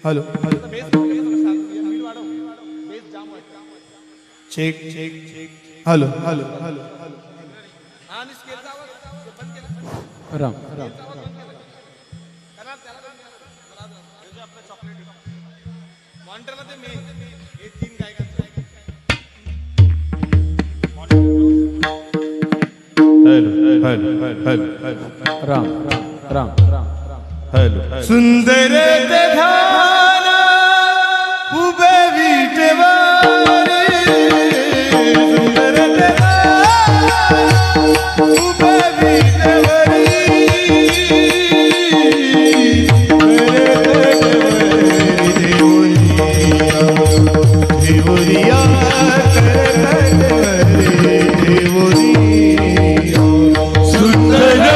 Hello check hello hello hello Ram Ram Ram Ram Ram hello सुंदर ध्यान उभे विटेवारी सुंदर उभे विटेवारी देवरिया सुंदर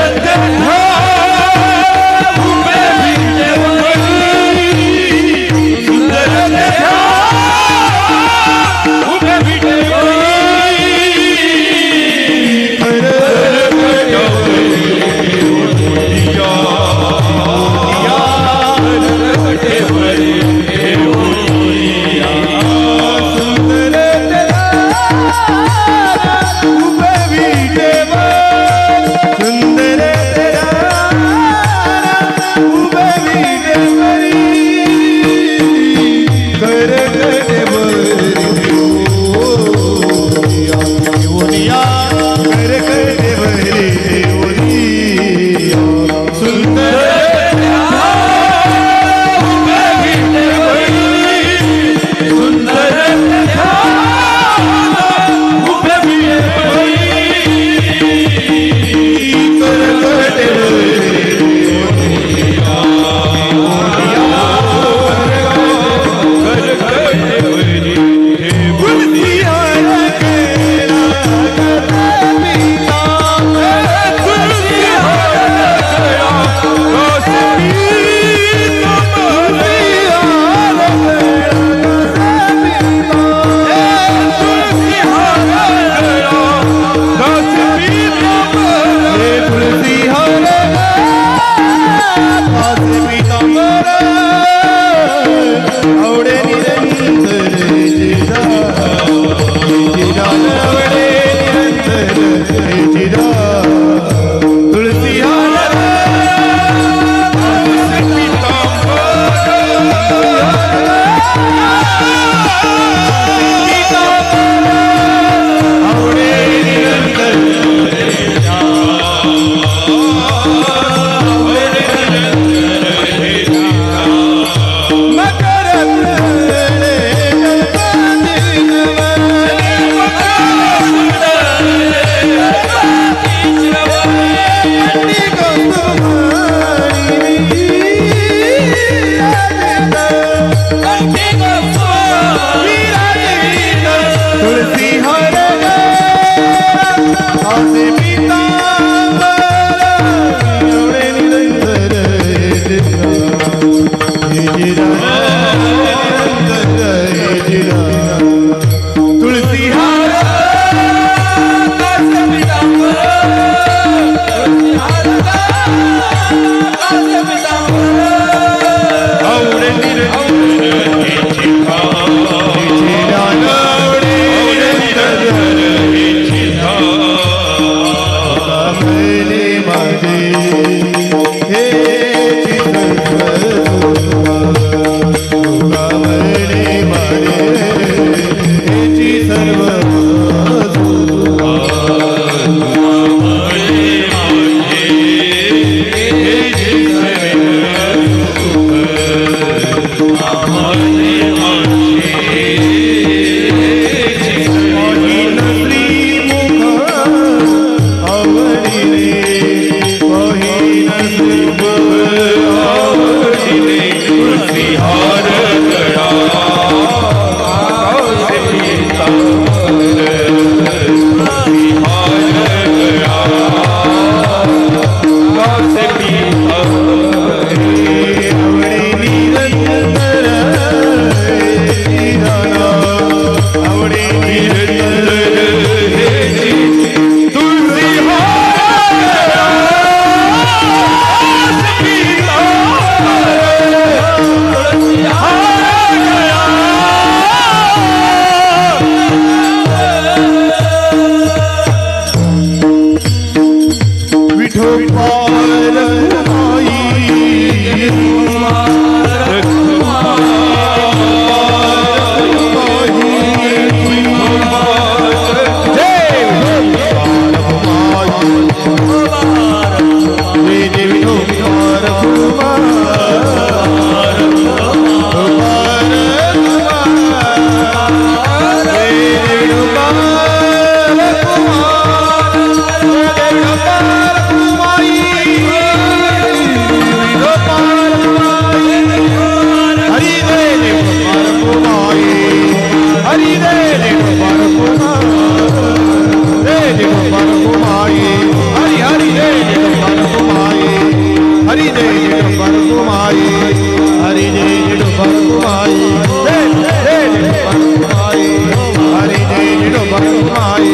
रघुमाई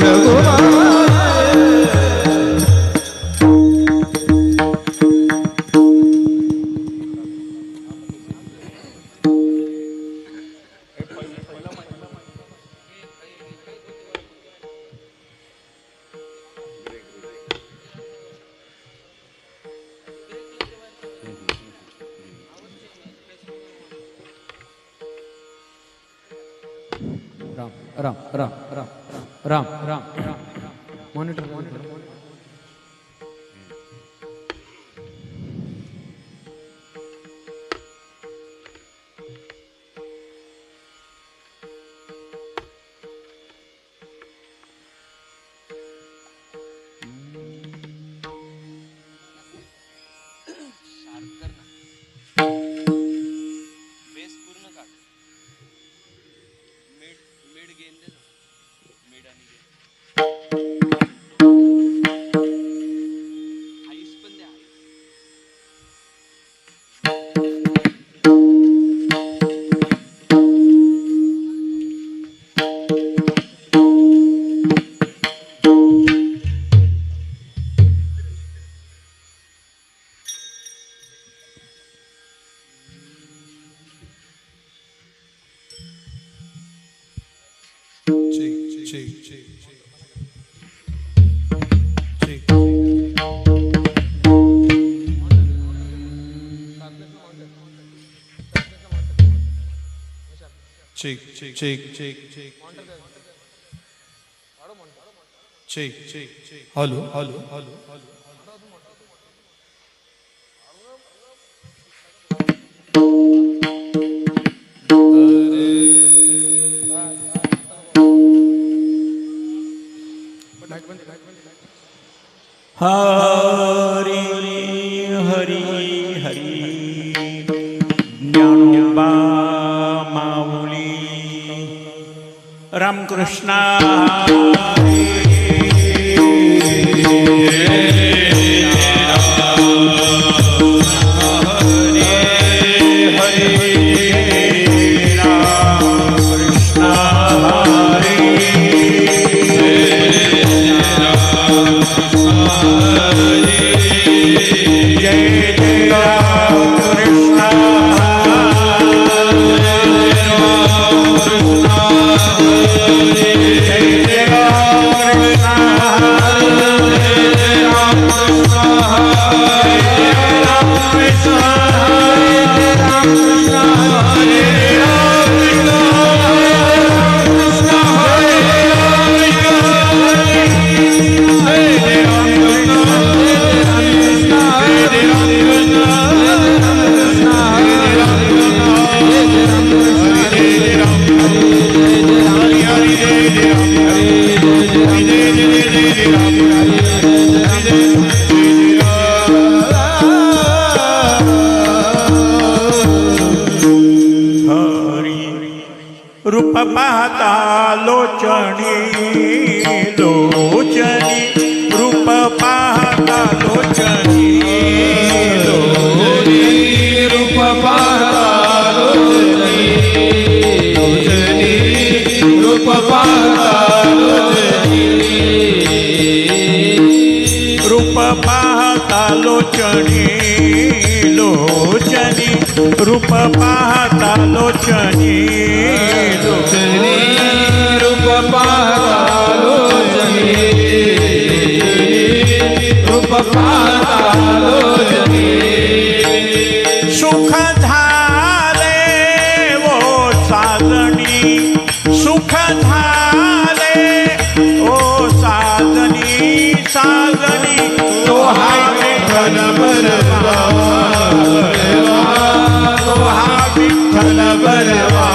रघुमाई Ram Ram Ram Ram Ram Ram monitor monitor check check check check check check check check hello hello hello hello Hari Hari Hari Dnyanoba Mauli Ramkrishna रूप पाहता लोचनी लोचनी रूप पाहता लोचनी लोचनी रूप पाहता लोचनी लोचनी रूप पाहता लोचनी रूप पाहता लोचनी लोचनी रूप पाहता लोचनी लोचनी रूप पाहता लोचनी रूप पाहता लोचनी सुख झाले वो साधनी सुख झाले ओ साधनी साधनी तो हाय विठ्ठल बरवा तो हा विठ्ठल बरवा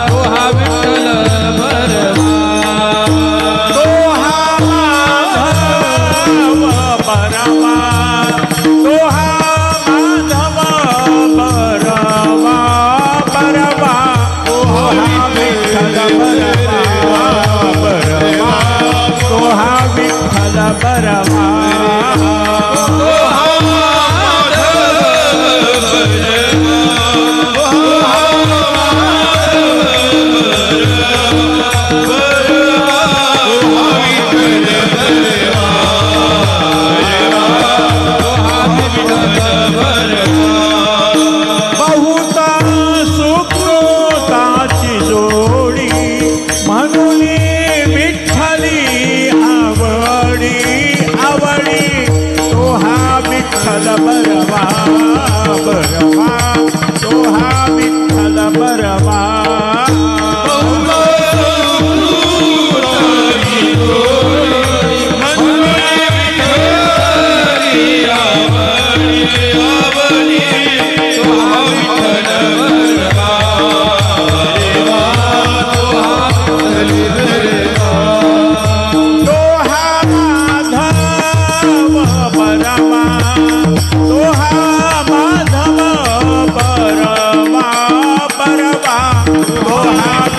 तो हा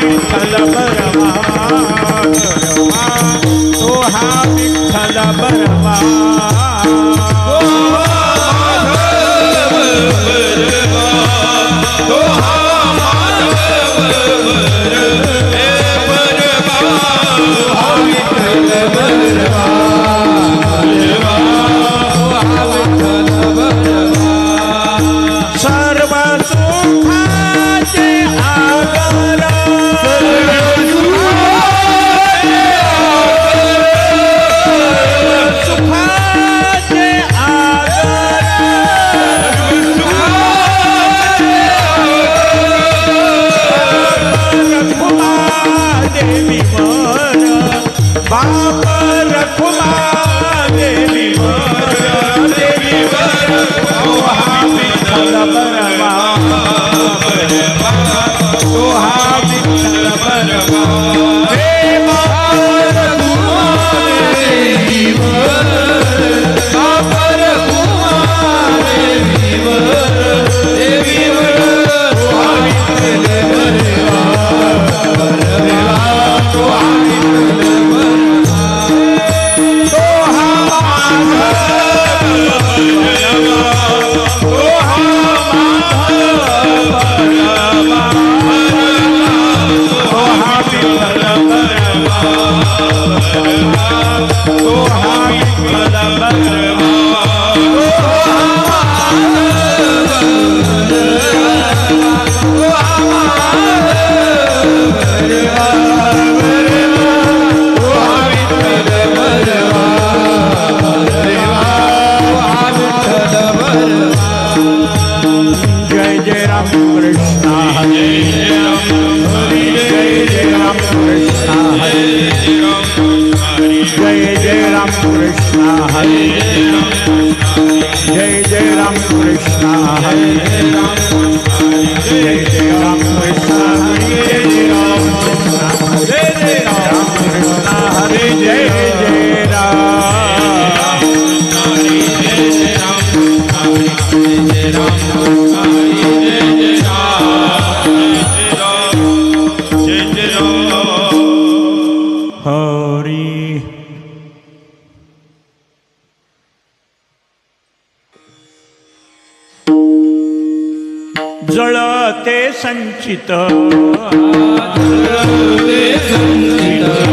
विठ्ठल बरवा तो हा विठ्ठल बरवा सर्व सुखाचे आगर सुखाचे रखुमा देवी वर बाप रखुमा देवी वर देवी वर विठ्ठल बरवा तो हा विठ्ठल बरवा प्रेम रखुमा देवी वर बाप रखुमा देवी वर देवी वर तो हा विठ्ठल बरवा तो हा विठ्ठल बरवा तो हा जय जय राम कृष्ण हरे जय जय राम कृष्ण हरे जय जय राम कृष्ण हरे जय जय राम कृष्ण हरे जय जय राम कृष्ण हरे जय जय राम कृष्ण जय जय राम कृष्ण हरे जय जय हरी जळते संचित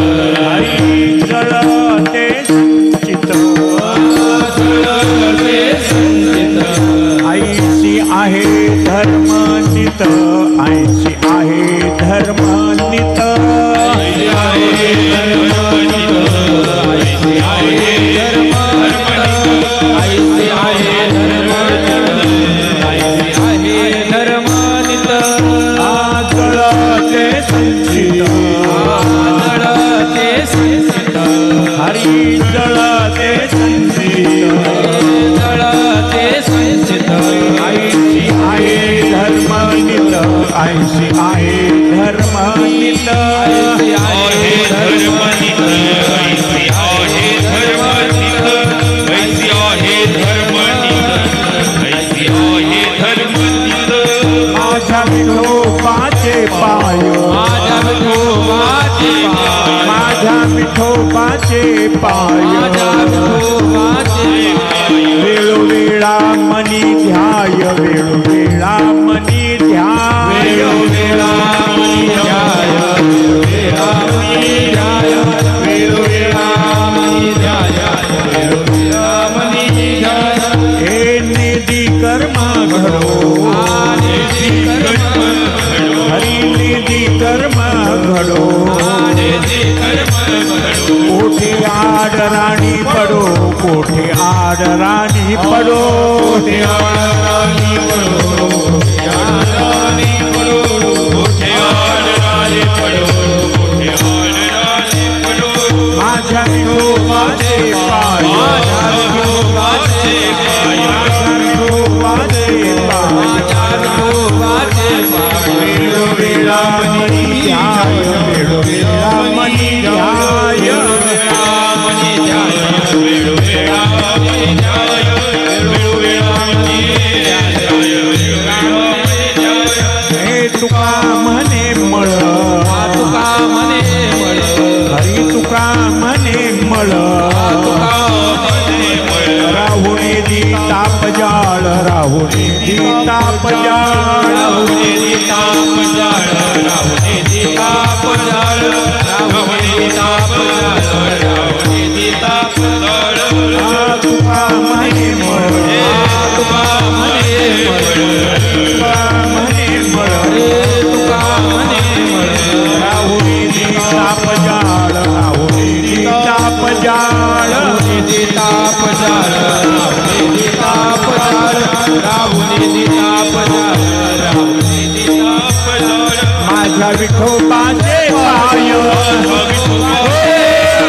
हरी जळते संचित ऐसी आहे धर्मनित ऐसी आहे धर्मनित हरी जळते संचित ऐसी आहे धर्मनित ऐसी आहे धर्मनित माझ्या विठोबाचे पाय माझ्या विठोबाचे पाय वेळोवेळा मनी ध्याय वेळोवेळा मनी ध्याय हे निधी कर्म घडो हरी निधी कर्म घडो कोठे आड राणी पडो कोठे आड राणी पडो माझ्या विठोबाचे पाय वेळोवेळा मनी ध्याय वेळोवेळा मनी ध्याय हे मळ राहुणी दीताप जाळ राहुणी दीताप जाळ राहुने दीताप जाळ राहुने दीताप जाळ राहुने दीताप जाळ राहुने दीताप जाळ तुका म्हणे मळ तुका म्हणे मळ तुका म्हणे मळ तुका म्हणे मळ राहुणी दीताप जाळ राहुणी दीताप जाळ राहुने दीताप जाळ राहुने दीताप जाळ राहुने दीताप जाळ राहुने दीताप जाळ माझ्या विठोबाचे पाय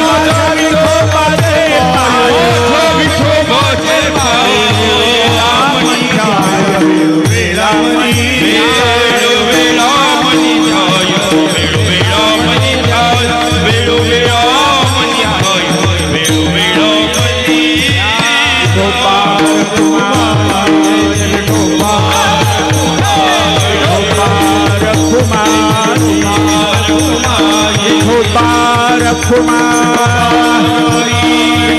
माझ्या विठोबाचे पाय विठोबाचे पाय रामणी जाय वेळामणी वेळोवेळामणी जाय वेळोवेळामणी जाय वेळोवेळामणी जाय वेळोवेळामणी गोपाळ कुमार गोपाळ कुमार गोपाळ कुमार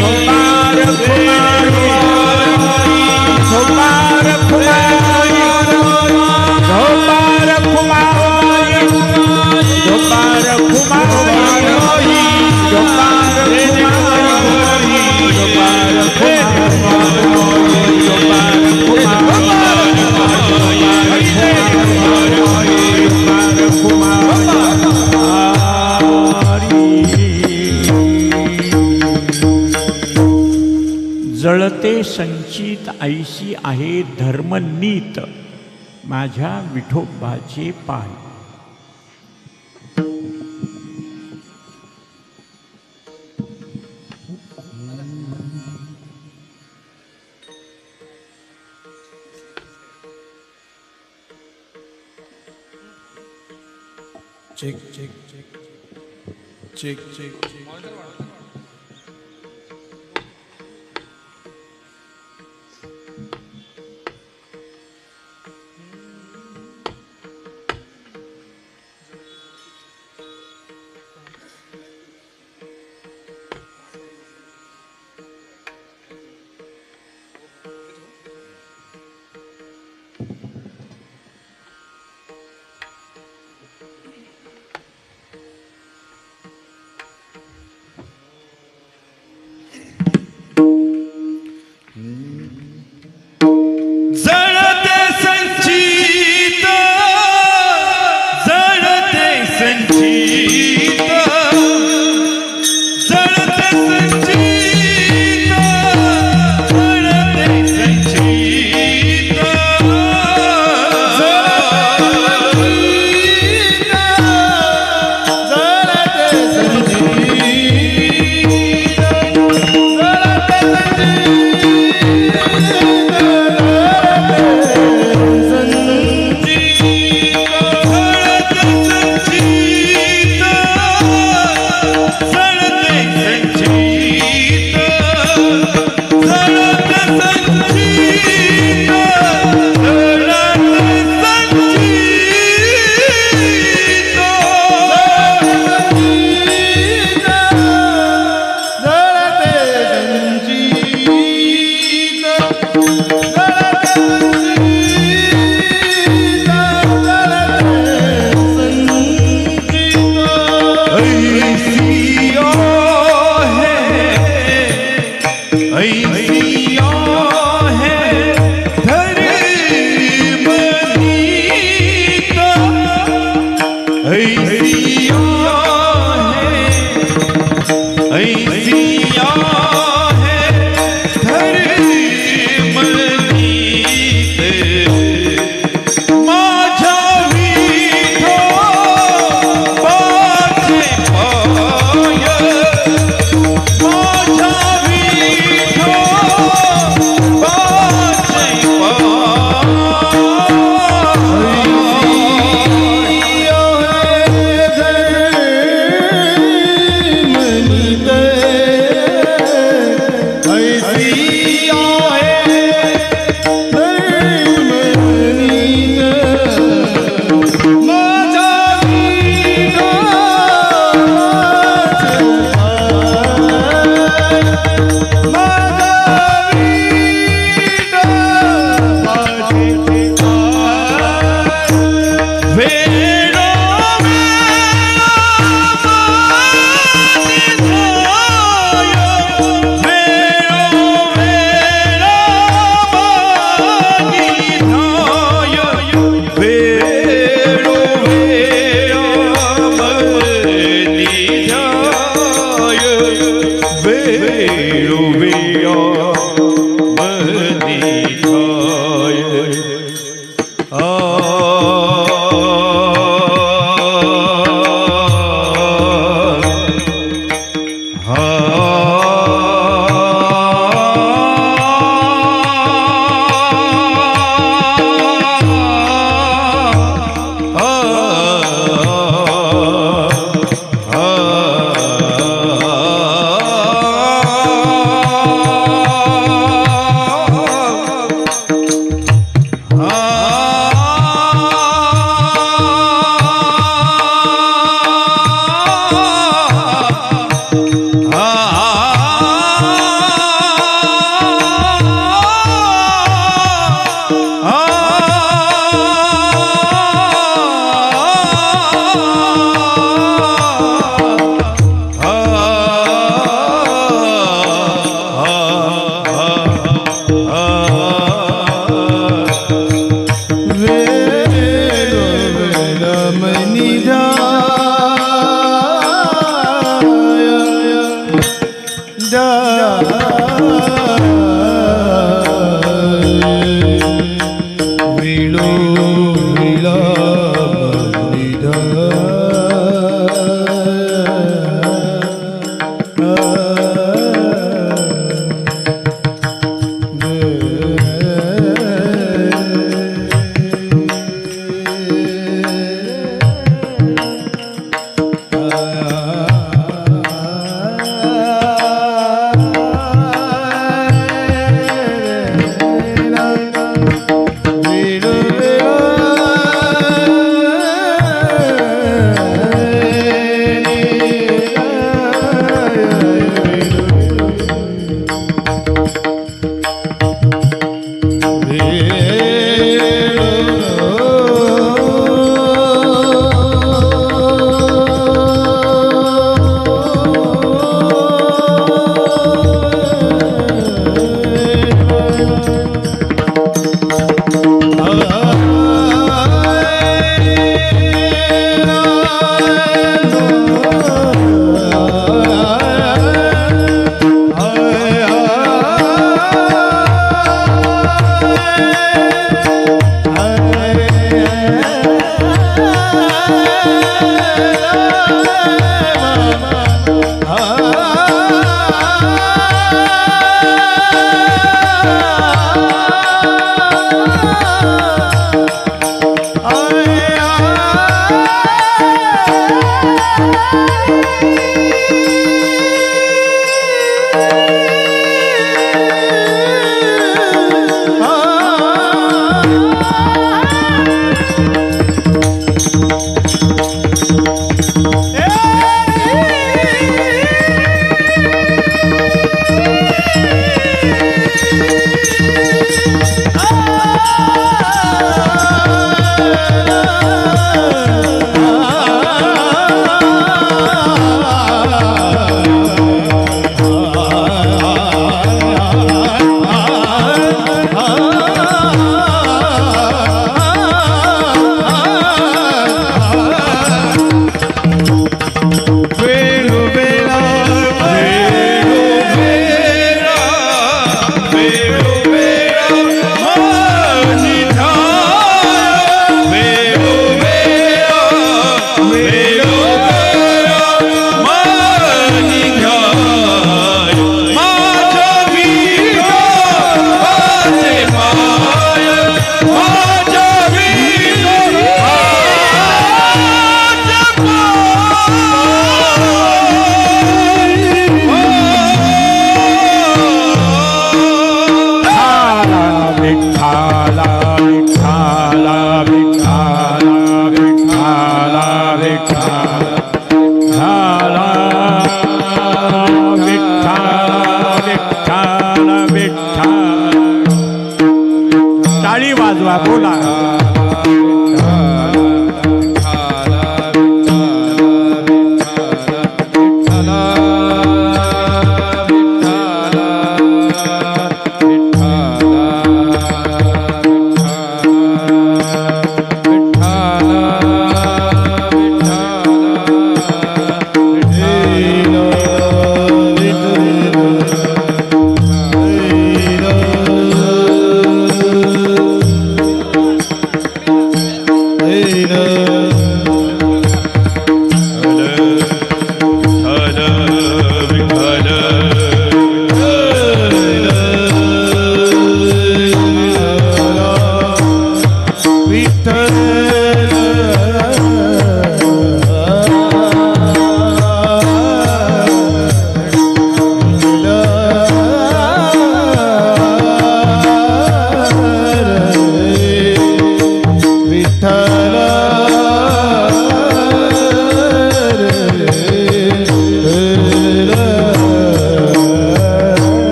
गोपाळ कुमार गोपाळ कुमार गोपाळ कुमार गोपाळ कुमार जळते संचित ऐशी आहे धर्मनीत माझ्या विठोबाचे पाय चेक चेक चेक चेक चेक चेक जळते संचित जळते संचित जळते संचित जळते संचित संचित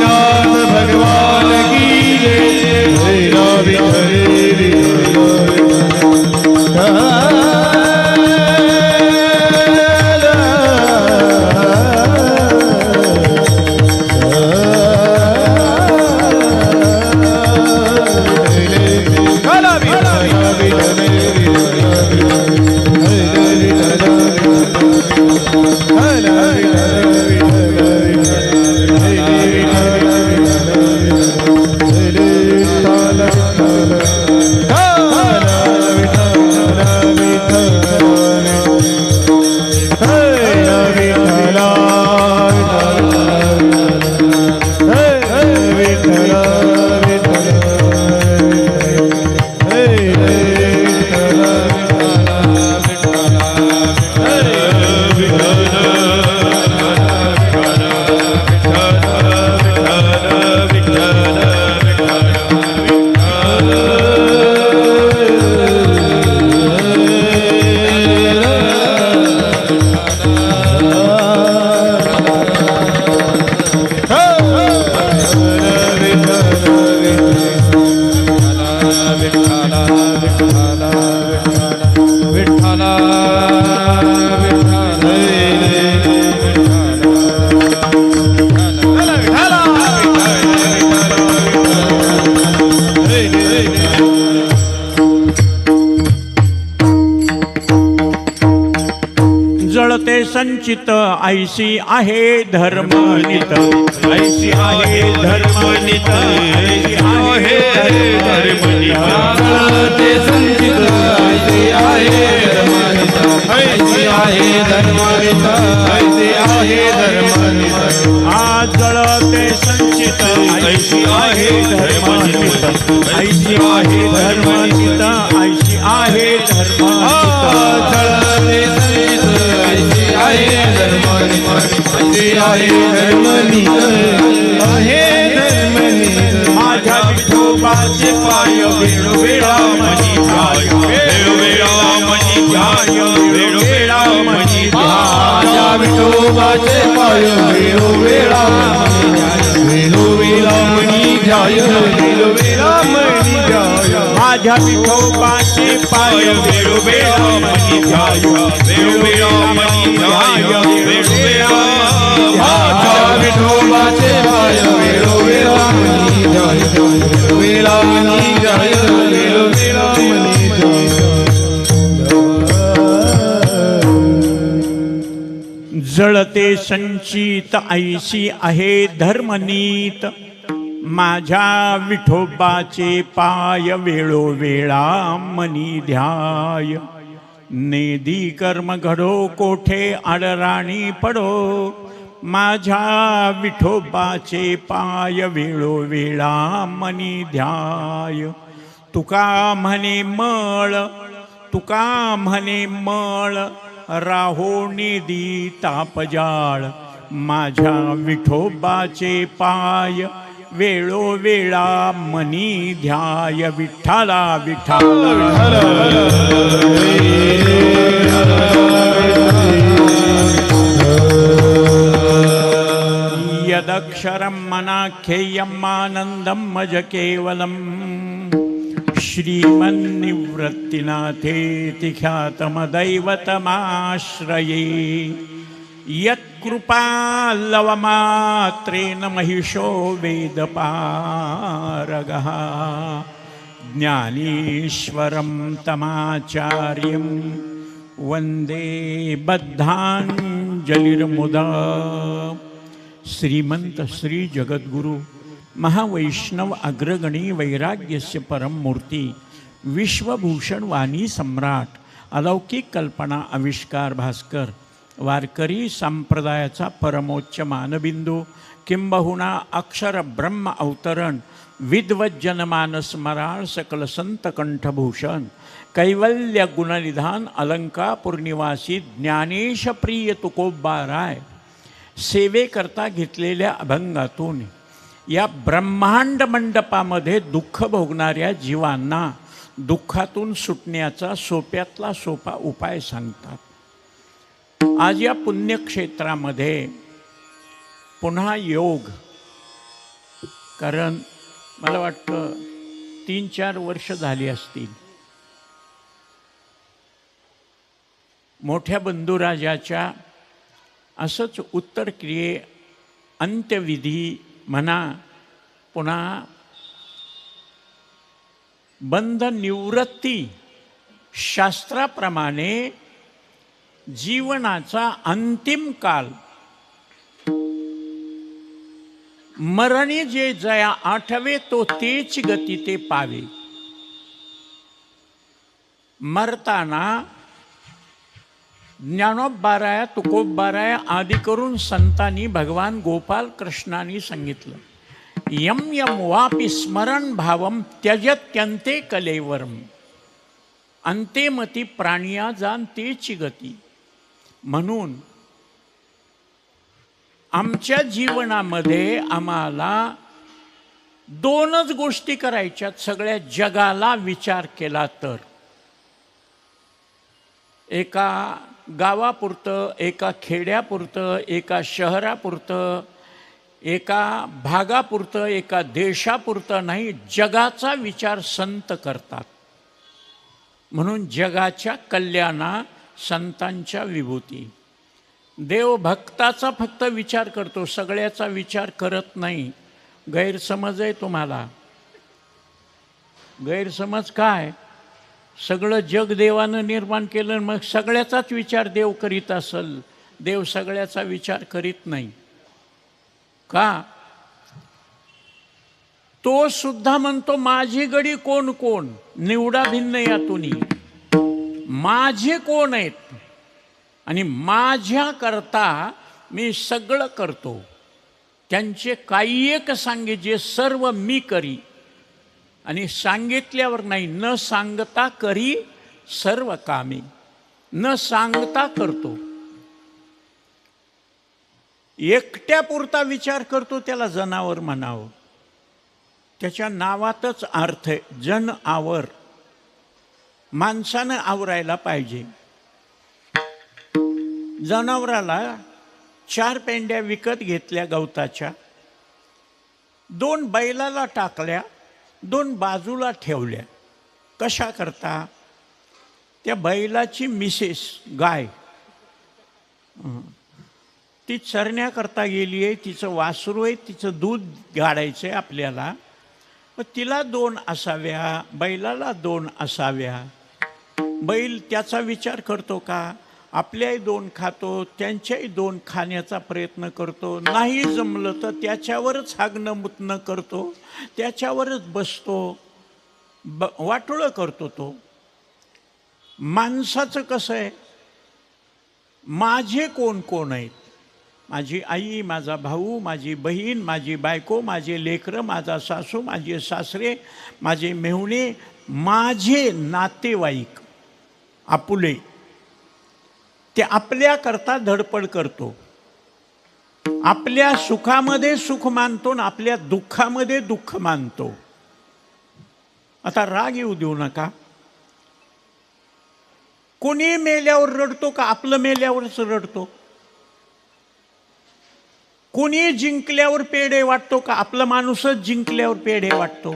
नाथ भगवान की जय जय विठ्ठल संचित ऐसी आहे धर्मनित ऐसी आहे धर्मनित ऐसी आहे धर्मनित ते संचित ऐसी आहे धर्मनित ऐसी आहे धर्मनित ऐसी आहे धर्मनित आज जळते संचित ऐसी आहे धर्मनित ऐसी आहे धर्मनित ऐसी आहे धर्मनित जळते संचित ऐसी आहे धर्मनित ऐसी आहे धर्मनित आहे धर्मनित माझ्या विठोबाचे पाय वेळोवेळा मनी ध्याय वेळोवेळा मनी ध्याय वेळोवेळा मनी माझ्या विठोबाचे पाय वेळोवेळा वेळोवेळा मनी ध्याय वेळोवेळा मनी ध्याय माझ्या विठोबाचे पाय वेळोवेळा मनी ध्याय वेळोवेळा मनी ध्याय वेळोवेळा माझ्या विठोबाचे पाय वेळोवेळा मनी ध्याय वेळोवेळा मनी ध्याय वेळोवेळा मनी ध्याय जळते संचित ऐसी आहे धर्मनीत माझ्या विठोबाचे पाय वेळोवेळा मनी ध्याय नेदी कर्म घडो कोठे आडराणी पडो माझ्या विठोबाचे पाय वेळोवेळा मनी ध्याय तुका म्हणे मळ तुका म्हणे मळ राहो नेदी तापजाळ माझ्या विठोबाचे पाय वेळोवेळा मनी ध्याय विठ्ठला विठ्ठला यदक्षरं मनाख्येयम् आनन्दं मज केवलम् श्रीमन्निवृत्तिनाथेति ख्यातमदैवतमाश्रये यत्कृपालवमात्रेण महिषो वेदपारगः ज्ञानेश्वरं तमाचार्यं वन्दे बद्धाञ्जलिर्मुदा श्रीमंत श्री जगद्गुरु महावैष्णव अग्रगणी वैराग्यस्य परम मूर्ती विश्वभूषण वाणी सम्राट अलौकिक कल्पना आविष्कार भास्कर वारकरी संप्रदायाचा परमोच्च मानबिंदू किंबहुना अक्षर ब्रह्म अवतरण विद्वत जनमानस मराळ सकल संत कंठभूषण कैवल्य गुणनिधान अलंकापूर निवासी ज्ञानेश प्रिय तुकोबा राय सेवेकरता घेतलेल्या अभंगातून या ब्रह्मांड मंडपामध्ये दुःख भोगणाऱ्या जीवांना दुःखातून सुटण्याचा सोप्यातला सोपा उपाय सांगतात. आज या पुण्यक्षेत्रामध्ये पुन्हा योग कारण मला वाटतं 3-4 वर्ष झाली असतील. मोठ्या बंधुराजाच्या असंच उत्तरक्रिये अंत्यविधी म्हणा, पुन्हा बंध निवृत्ती शास्त्राप्रमाणे जीवनाचा अंतिम काल मरणी जे जया आठवे तो तेच गती ते पावे. मरताना ज्ञानोबाराया तुकोबाराया आदी करून संतांनी भगवान गोपाल कृष्णांनी सांगितलं, यम यम वापि स्मरण भावम त्यजत्यंते कलेवरम, अंतेमती प्राणिया जान तेची गती. म्हणून आमच्या जीवनामध्ये आम्हाला 2च गोष्टी करायच्यात सगळ्या जगाला विचार केला तर. एका गावापुरतं, एका खेड्यापुरतं, एका शहरापुरतं, एका भागापुरतं, एका देशापुरतं नाही, जगाचा विचार संत करतात. म्हणून जगाच्या कल्याणा संतांच्या विभूती. देव भक्ताचा फक्त विचार करतो, सगळ्याचा विचार करत नाही. गैरसमज आहे तुम्हाला. गैरसमज काय? सगळं जग देवानं निर्माण केलं, मग सगळ्याचाच विचार देव करीत असेल. देव सगळ्याचा विचार करीत नाही का? तो सुद्धा म्हणतो माझी गडी कोण कोण, निवडा भिन्न यातून. माझे कोण आहेत आणि माझ्या करता मी सगळं करतो. त्यांचे काही एक सांगे जे सर्व मी करी, आणि सांगितल्यावर नाही, न सांगता करी सर्व कामे. न सांगता करतो. एकट्यापुरता विचार करतो त्याला जनावर म्हणावं. त्याच्या नावातच अर्थ आहे, जन आवर. माणसानं आवरायला पाहिजे. जनावराला 4 पेंड्या विकत घेतल्या गवताच्या, 2 बैलाला टाकल्या, 2 बाजूला ठेवल्या. कशा करता? त्या बैलाची मिसेस गाय ती चरण्याकरता गेली आहे, तिचं वासरू आहे, तिचं दूध गाडायचं आहे आपल्याला. मग तिला 2 असाव्या, बैलाला 2 असाव्या. बैल त्याचा विचार करतो का? आपल्याही 2 खातो, त्यांच्याही 2 खाण्याचा प्रयत्न करतो. नाही जमलं तर त्याच्यावरच हागणं मुतणं करतो, त्याच्यावरच बसतो, वाटोळं करतो तो. माणसाचं कसं आहे? माझे कोण कोण आहेत? माझी आई, माझा भाऊ, माझी बहीण, माझी बायको, माझे लेकरं, माझा सासू, माझे सासरे, माझे मेहुणे, माझे नातेवाईक आपुले. ते आपल्याकरता धडपड करतो. आपल्या सुखामध्ये सुख मानतो आणि आपल्या दुःखामध्ये दुःख मानतो. आता राग येऊ देऊ नका. कोणी मेल्यावर रडतो का आपलं मेल्यावरच रडतो? कोणी जिंकल्यावर पेढे वाटतो का आपला माणूसच जिंकल्यावर पेढे वाटतो?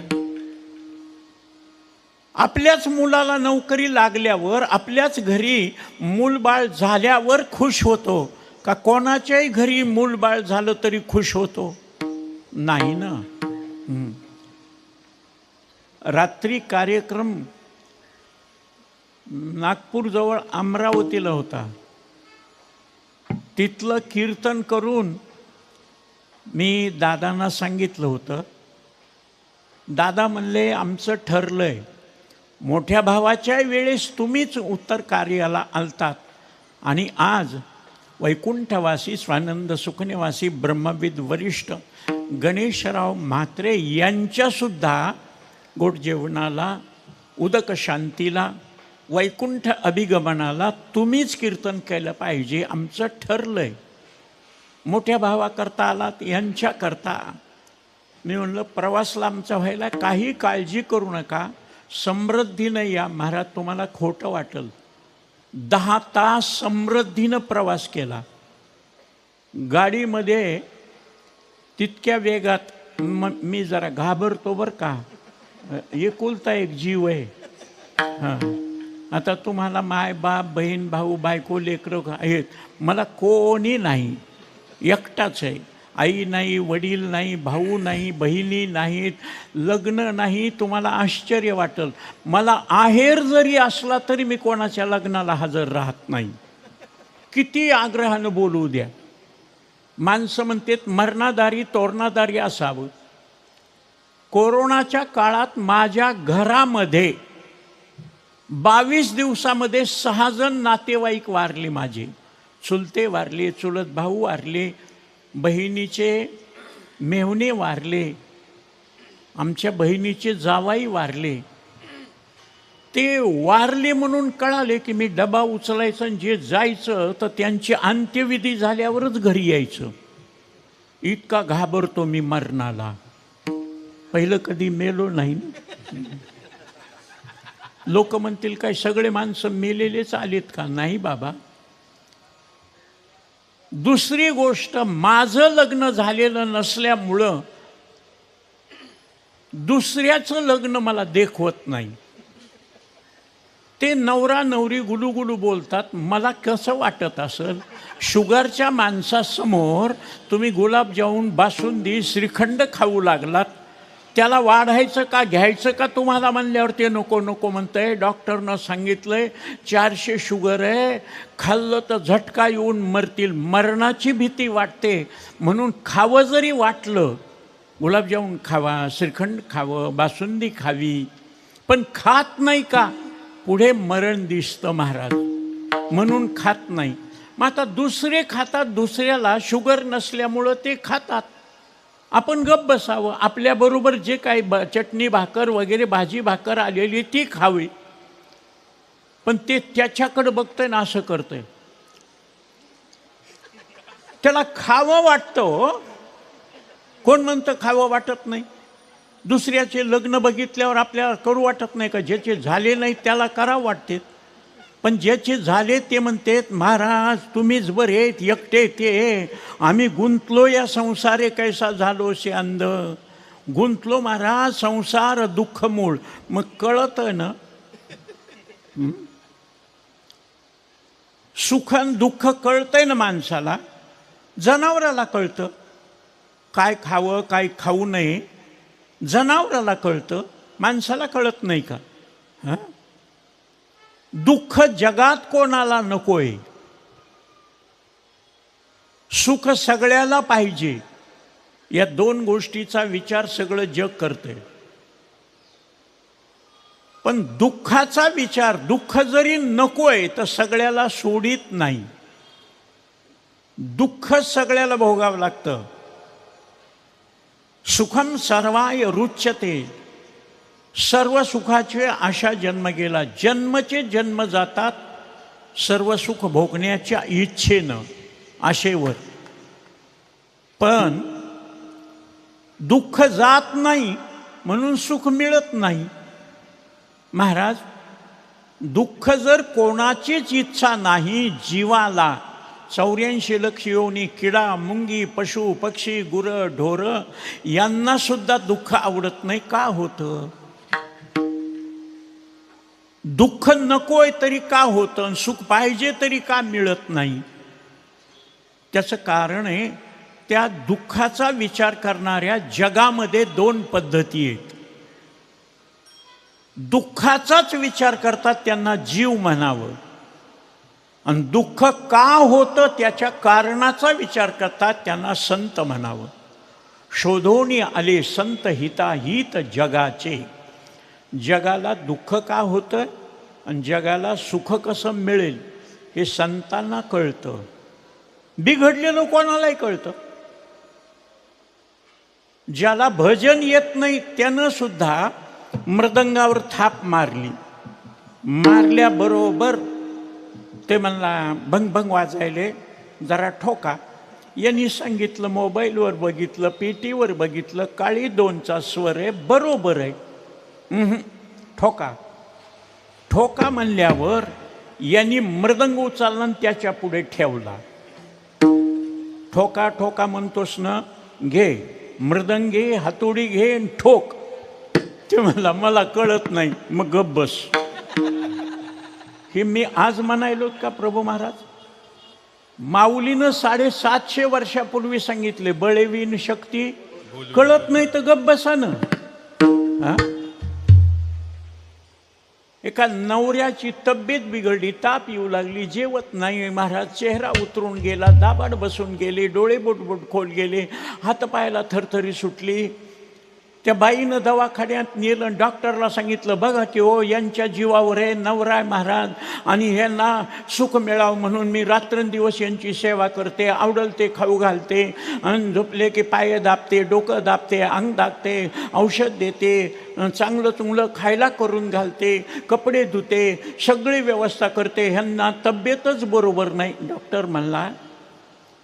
आपल्याच मुलाला नोकरी लागल्यावर, आपल्याच घरी मूलबाळ झाल्यावर खुश होतो का कोणाच्याही घरी मूलबाळ झालं तरी खुश होतो? नाही ना. रात्री कार्यक्रम नागपूरजवळ अमरावतीला होता. तिथलं कीर्तन करून मी दादांना सांगितलं होतं. दादा म्हणले आमचं ठरलंय, मोठ्या भावाच्या वेळेस तुम्हीच उत्तर कार्याला आलतात आणि आज वैकुंठवासी स्वानंद सुखनिवासी ब्रह्मविद वरिष्ठ गणेशराव म्हात्रे यांच्यासुद्धा गोड जेवणाला, उदक शांतीला, वैकुंठ अभिगमनाला तुम्हीच कीर्तन केलं पाहिजे, आमचं ठरलंय. मोठ्या भावाकरता आलात, यांच्याकरता. मी म्हणलं प्रवासला आमचा व्हायला काही काळजी करू नका, समृद्धीनं या. महाराज तुम्हाला खोटं वाटेल, 10 तास समृद्धीनं प्रवास केला. गाडीमध्ये तितक्या वेगात मग मी जरा घाबरतो बरं का, एकुलता एक जीव आहे. हां, आता तुम्हाला माय बाप बहीण भाऊ बायको लेकरं आहेत, मला कोणी नाही, एकटाच आहे. आई नाही, वडील नाही, भाऊ नाही, बहिणी नाहीत, लग्न नाही. तुम्हाला आश्चर्य वाटेल, मला आहेर जरी असला तरी मी कोणाच्या लग्नाला हजर राहत नाही. किती आग्रहानं बोलू द्या. माणसं म्हणतात मरणादारी तोरणादारी असावं. कोरोनाच्या काळात माझ्या घरामध्ये 22 दिवसामध्ये 6 जण नातेवाईक वारले. माझे चुलते वारले, चुलत भाऊ वारले, बहिणीचे मेहुणे वारले, आमच्या बहिणीचे जावाई वारले. ते वारले म्हणून कळाले की मी डबा उचलायचं आणि जे जायचं तर त्यांची अंत्यविधी झाल्यावरच घरी यायचं. इतका घाबरतो मी मरणाला. पहिलं कधी मेलो नाही. लोक म्हणतील काय सगळे माणसं मेलेलेच आलेत का? नाही बाबा. दुसरी गोष्ट, माझं लग्न झालेलं नसल्यामुळं दुसऱ्याचं लग्न मला देखवत नाही. ते नवरा नवरी गुलूगुलू बोलतात. मला कसं वाटत असेल, शुगरच्या माणसासमोर तुम्ही गुलाबजामुन बासुंदी श्रीखंड खाऊ लागलात, त्याला वाढायचं का घ्यायचं का तुम्हाला म्हणल्यावर ते नको नको म्हणतंय. डॉक्टरनं सांगितलंय 400 शुगर आहे, खाल्लं तर झटका येऊन मरतील. मरणाची भीती वाटते म्हणून खावं जरी वाटलं, गुलाबजामुन खावा, श्रीखंड खावं, बासुंदी खावी, पण खात नाही का? पुढे मरण दिसतं महाराज, म्हणून खात नाही. मग आता दुसरे खातात, दुसऱ्याला शुगर नसल्यामुळं ते खातात. आपण गप्प बसावं. आपल्याबरोबर जे काही चटणी भाकर वगैरे भाजी भाकर आलेली ती खावी. पण ते त्याच्याकडे बघतंय ना असं करतंय. त्याला खावं वाटतं. कोण म्हणतं खावं वाटत नाही? दुसऱ्याचे लग्न बघितल्यावर आपल्याला करू वाटत नाही का? ज्याचे झाले नाही त्याला करावं वाटते. पण ज्याचे झाले ते म्हणतात महाराज तुम्हीच बरे आहेत, एकटे ते आम्ही गुंतलो या संसारे कैसा झालो से अंध. गुंतलो महाराज, संसार दुःख मूळ. मग कळतं ना, सुख दुःख कळतंय ना माणसाला. जनावराला कळतं काय खावं काय खाऊ नये, जनावराला कळतं, माणसाला कळत नाही का? हां, दुःख जगात कोणाला नकोय, सुख सगळ्याला पाहिजे. या दोन गोष्टीचा विचार सगळं जग करते. पण दुःखाचा विचार, दुःख जरी नकोय तर सगळ्याला सोडित नाही. दुःख सगळ्याला भोगावं लागतं. सुखम सर्वाय रुच्यते. सर्व सुखाचे आशा जन्म गेला. जन्मचे जन्म जातात सर्व सुख भोगण्याच्या इच्छेनं, आशेवर. पण दुःख जात नाही म्हणून सुख मिळत नाही. महाराज, दुःख जर कोणाचीच इच्छा नाही जीवाला, 84 लक्ष योनी, किडा मुंगी पशु पक्षी गुरं ढोरं यांना सुद्धा दुःख आवडत नाही. का होतं? दुःख नकोय तरी का होतं? सुख पाहिजे तरी का मिळत नाही? त्याचं कारण आहे त्या दुःखाचा विचार करणाऱ्या जगामध्ये 2 पद्धती आहेत. दुःखाचाच विचार करतात त्यांना जीव म्हणावं, आणि दुःख का होतं त्याच्या कारणाचा विचार करतात त्यांना संत म्हणावं. शोधोनी आले संत हिताहित जगाचे. जगाला दुःख का होतं आणि जगाला सुख कसं मिळेल हे संतांना कळतं. बिघडलेलं कोणालाही कळतं. ज्याला भजन येत नाही त्यानं सुद्धा मृदंगावर थाप मारली. मारल्याबरोबर ते म्हणला भंग भंग वाजायले, जरा ठोका. यांनी सांगितलं, मोबाईलवर बघितलं, पेटीवर बघितलं, काळी 2चा स्वर आहे, बरोबर आहे. ठोका. ठोका म्हणल्यावर यांनी मृदंग उचलला आणि त्याच्या पुढे ठेवला. ठोका ठोका म्हणतोस ना, घे. मृदंगे हातोडी घे आणि ठोक. ते म्हणला मला कळत नाही. मग गप बस. हे मी आज म्हणायलो का प्रभू महाराज? माऊलीनं 750 वर्षापूर्वी सांगितले, बळेवीन शक्ती कळत नाही तर गप बसानं. एका नवऱ्याची तब्येत बिघडली, ताप येऊ लागली, जेवत नाही महाराज, चेहरा उतरून गेला, दाबाड बसून गेले, डोळे बोटबोट खोल गेले, हातपायाला थरथरी सुटली. त्या बाईनं दवाखान्यात नेलं, डॉक्टरला सांगितलं, बघा की हो यांच्या जीवावर आहे, नवरा आहे महाराज, आणि यांना सुख मिळावं म्हणून मी रात्रंदिवस यांची सेवा करते, आवडल ते खाऊ घालते, आणि झोपले की पाय दाबते, डोकं दाबते, अंग दाबते, औषध देते, चांगलं चुंगलं खायला करून घालते, कपडे धुते, सगळी व्यवस्था करते, ह्यांना तब्येतच बरोबर नाही. डॉक्टर म्हणला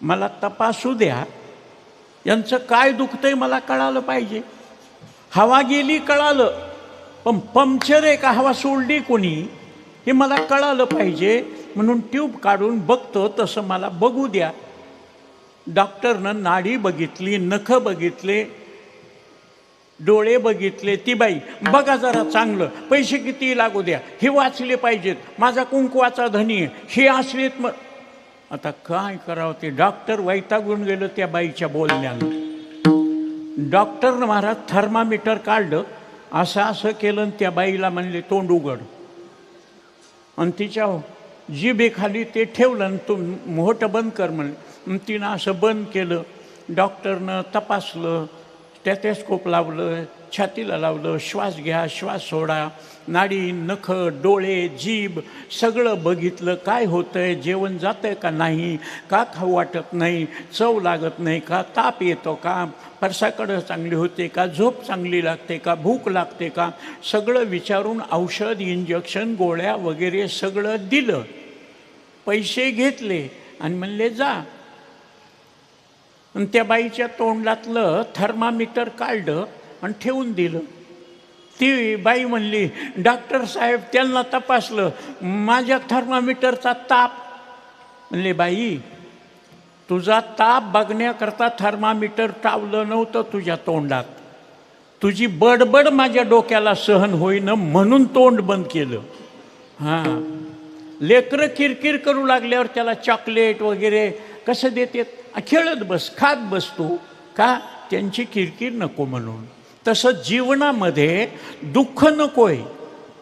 मला तपासू द्या, यांचं काय दुखतंय मला कळालं पाहिजे. हवा गेली कळालं, पण पंक्चर आहे का हवा सोडली कोणी हे मला कळालं पाहिजे, म्हणून ट्यूब काढून बघतो तसं मला बघू द्या. डॉक्टरनं नाडी बघितली, नख बघितले, डोळे बघितले. ती बाई बघा जरा चांगलं, पैसे किती लागू द्या, हे वाचले पाहिजेत, माझा कुंकवाचा धनी आहे, हे असलेत. मग आता काय करावं? ते डॉक्टर वैतागून गेलं त्या बाईच्या बोलण्यानं. डॉक्टरनं महाराज थर्मामीटर काढलं, असं केलं, त्या बाईला म्हणले तोंड उघड, आणि तिच्या जिभेखाली ते ठेवलं, आणि तू मोठं बंद कर म्हणलं. तिनं असं बंद केलं. डॉक्टरनं तपासलं, स्टेथोस्कोप लावलं, छातीला लावलं, श्वास घ्या, श्वास सोडा, नाडी, नख, डोळे, जीभ सगळं बघितलं. काय होतंय, जेवण जातंय का नाही, का खाऊ वाटत नाही, चव लागत नाही का, ताप येतो का, परसाकडं चांगली होते का, झोप चांगली लागते का, भूक लागते का, सगळं विचारून औषध, इंजेक्शन, गोळ्या वगैरे सगळं दिलं. पैसे घेतले आणि म्हणले जा. आणि त्या बाईच्या तोंडातलं थर्मामीटर काढलं आणि ठेवून दिलं. ती बाई म्हणली, डॉक्टर साहेब त्यांना तपासलं, माझ्या थर्मामीटरचा ताप. म्हणले बाई, तुझा ताप बघण्याकरता थर्मामीटर टावलं नव्हतं तुझ्या तोंडात, तुझी बडबड माझ्या डोक्याला सहन होईना म्हणून तोंड बंद केलं. हां, लेकरं किरकिर करू लागल्यावर त्याला चॉकलेट वगैरे कसं देते, खेळत बस, खात बसतो का, त्यांची किरकिर नको म्हणून. तसं जीवनामध्ये दुःख नको आहे,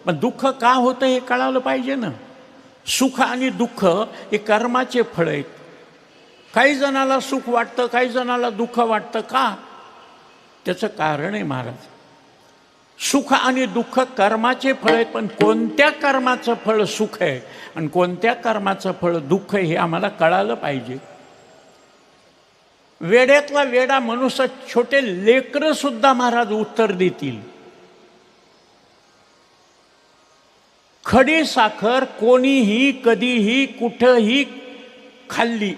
पण दुःख का होतं हे कळालं पाहिजे ना. सुख आणि दुःख हे कर्माचे फळ आहेत. काही जणाला सुख वाटतं, काही जणाला दुःख वाटतं. का? त्याचं कारण आहे महाराज. सुख आणि दुःख कर्माचे फळ आहेत, पण कोणत्या कर्माचं फळ सुख आहे आणि कोणत्या कर्माचं फळ दुःख आहे हे आम्हाला कळालं पाहिजे. वेड्यातला वेडा मनुष्य, छोटे लेकरं सुद्धा महाराज उत्तर देतील. खडी साखर कोणीही कधीही कुठंही खाल्ली,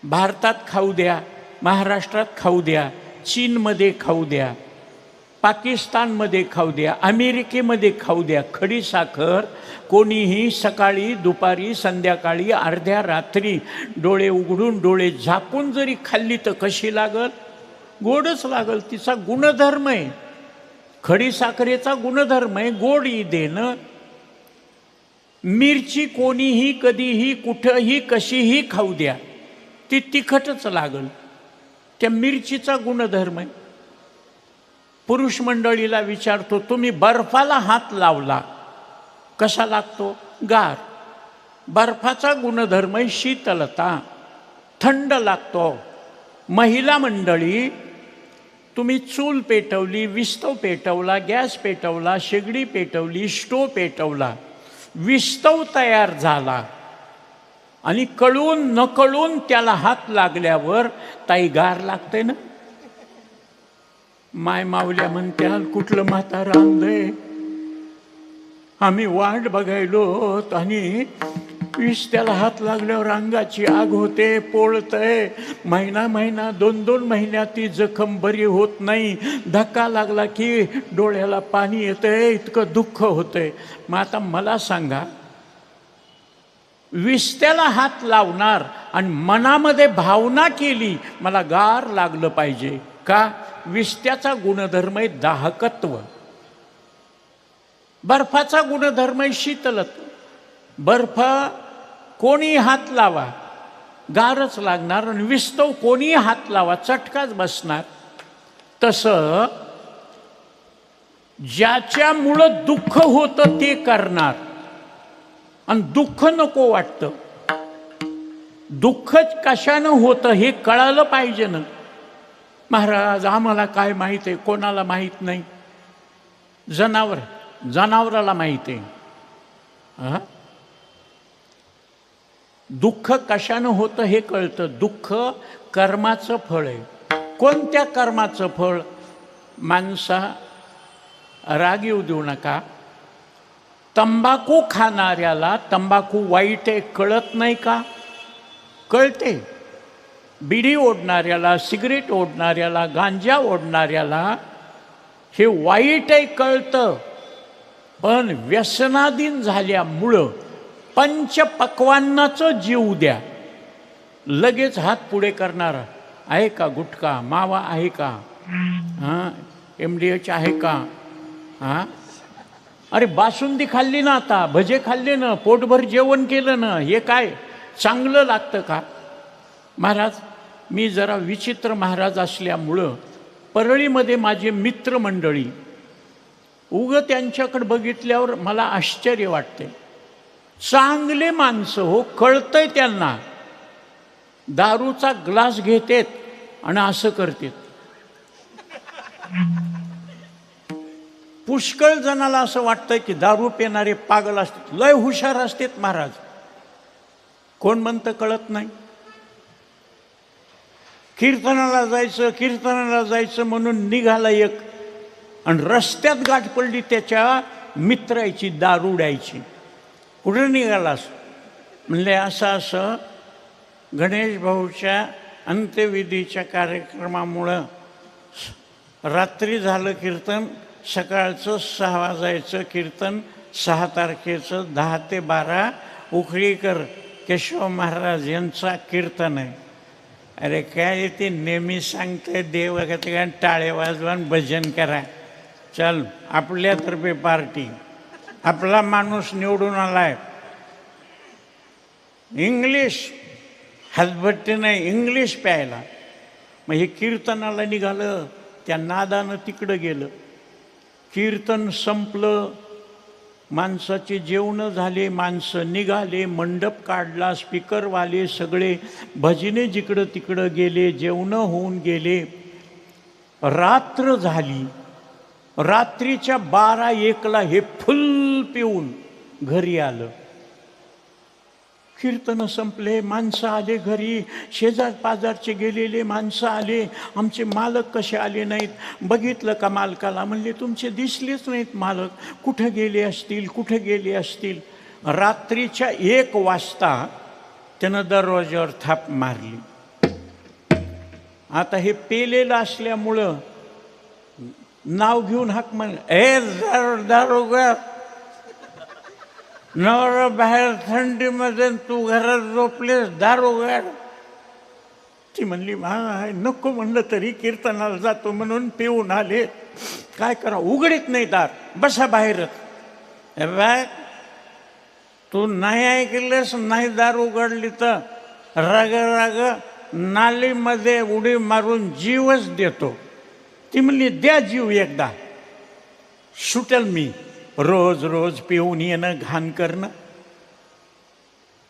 भारतात खाऊ द्या, महाराष्ट्रात खाऊ द्या, चीनमध्ये खाऊ द्या, पाकिस्तानमध्ये खाऊ द्या, अमेरिकेमध्ये खाऊ द्या, खडी साखर कोणीही सकाळी, दुपारी, संध्याकाळी, अर्ध्या रात्री डोळे उघडून डोळे झाकून जरी खाल्ली तर कशी लागल? गोडच लागल. तिचा गुणधर्म आहे, खडी साखरेचा गुणधर्म आहे गोडी देणं. मिरची कोणीही कधीही कुठंही कशीही खाऊ द्या, ती तिखटच लागल. त्या मिरचीचा गुणधर्म आहे. पुरुष मंडळीला विचारतो, तुम्ही बर्फाला हात लावला कसा लागतो? गार. बर्फाचा गुणधर्म आहे शीतलता, थंड लागतो. महिला मंडळी, तुम्ही चूल पेटवली, विस्तव पेटवला, गॅस पेटवला, शेगडी पेटवली, स्टोव पेटवला, विस्तव तयार झाला आणि कळून नकळून त्याला हात लागल्यावर ताई गार लागते ना. माय मावल्या म्हणत्याल कुठलं म्हातारं आणलंय, आम्ही वाट बघायलो आणि विस्त्याला हात लागल्यावर अंगाची आग होते, पोळतय. महिना 2 महिन्यात ती जखम बरी होत नाही. धक्का लागला की डोळ्याला पाणी येतंय, इतकं दुःख होतंय. मग आता मला सांगा, विस्त्याला हात लावणार आणि मनामध्ये भावना केली मला गार लागलं पाहिजे, का? विस्त्याचा गुणधर्म आहे दाहकत्व, बर्फाचा गुणधर्म आहे शीतलत्व. बर्फ कोणी हात लावा गारच लागणार, आणि विस्तव कोणी हात लावा चटकाच बसणार. तसं ज्याच्यामुळं दुःख होतं ते करणार, आणि दुःख नको वाटतं. दुःख कशानं होतं हे कळालं पाहिजे ना. महाराज आम्हाला काय माहीत आहे? कोणाला माहीत नाही. जनावराला माहीत आहे. दुःख कशानं होतं हे कळतं. दुःख कर्माचं फळ आहे. कोणत्या कर्माचं फळ? माणसा राग येऊ देऊ नका. तंबाखू खाणाऱ्याला तंबाखू वाईट आहे कळत नाही का? कळते. बिडी ओढणाऱ्याला, सिगरेट ओढणाऱ्याला, गांजा ओढणाऱ्याला हे वाईट आहे कळतं. पण व्यसनाधीन झाल्यामुळं पंचपक्वान्नाचं जीव द्या, लगेच हात पुढे करणारा आहे का? गुटखा मावा आहे का? MDH आहे का? अरे बासुंदी खाल्ली ना, आता भजे खाल्ले ना, पोटभर जेवण केलं ना, हे काय चांगलं लागतं का? महाराज मी जरा विचित्र महाराज असल्यामुळं परळीमध्ये माझे मित्रमंडळी, त्यांच्याकडे बघितल्यावर मला आश्चर्य वाटते. चांगले माणसं हो, कळतंय त्यांना. दारूचा ग्लास घेतेत आणि असं करतेत. पुष्कळ जणाला असं वाटतंय की दारू पिणारे पागल असतात, लय हुशार असतात महाराज. कोण म्हणतं कळत नाही. कीर्तनाला जायचं म्हणून निघाला एक, आणि रस्त्यात गाठ पडली त्याच्या मित्राची, दारुड्याची. कुठं निघालास? म्हणले असं गणेश भाऊच्या अंत्यविधीच्या कार्यक्रमामुळं रात्री झालं कीर्तन, सकाळचं 6 वाजायचं कीर्तन, 6 तारखेचं 10 ते 12 उखळीकर केशव महाराज यांचा कीर्तन आहे. अरे काय ते नेहमी सांगते देव टाळे वाजवान भजन करा. चल आपल्यातर्फे पार्टी, आपला माणूस निवडून आलाय. इंग्लिश हातभट्टी नाही, इंग्लिश प्यायला. मग हे कीर्तनाला निघालं, त्या नादानं तिकडं गेलं. कीर्तन संपलं, माणसाचे जेवणं झाले, माणसं निघाले, मंडप काढला, स्पीकरवाले सगळे भजने जिकडं तिकडं गेले, जेवणं होऊन गेले. रात्र झाली. रात्रीच्या 12-1ला हे फुल पिऊन घरी आलं. कीर्तन संपले, माणसं आले घरी, शेजार पाजारचे गेलेले माणसं आले. आमचे मालक कसे आले नाहीत? बघितलं का मालकाला? म्हणले तुमचे दिसलेच नाहीत मालक, कुठं गेले असतील. रात्रीच्या 1 वाजता त्यानं दरवाज्यावर थाप मारली. आता हे पेलेलं असल्यामुळं नाव घेऊन हाक म्हण, दारोगा, नवरा बाहेर थंडीमध्ये तू घरात झोपलेस, दारोगा. ती म्हणली नको म्हणलं तरी कीर्तनाला जातो म्हणून पिऊन आले, काय करा, उघडीत नाही दार, बसा बाहेरच. बाय तू नाही ऐकलेस, नाही दार उघडली तर राग नालीमध्ये उडी मारून जीवच देतो. ती म्हणली द्या जीव एकदा, सुटेल मी. रोज पिऊन येणं, घाण करणं.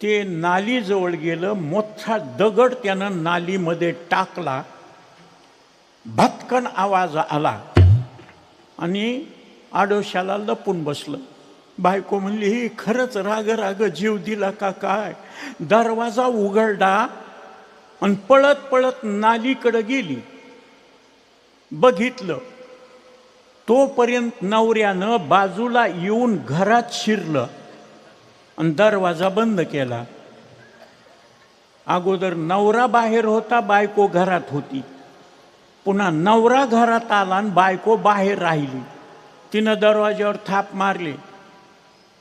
ते नालीजवळ गेलं, मोठा दगड त्यानं नालीमध्ये टाकला. भटकन आवाज आला आणि आडोशाला लपून बसलं. बायको म्हणली ही खरंच राग जीव दिला का काय? दरवाजा उघडला आणि पळत नालीकडे गेली. बघितलं तोपर्यंत नवऱ्यानं बाजूला येऊन घरात शिरलं आणि दरवाजा बंद केला. अगोदर नवरा बाहेर होता, बायको घरात होती. पुन्हा नवरा घरात आला आणि बायको बाहेर राहिली. तिनं दरवाज्यावर थाप मारली,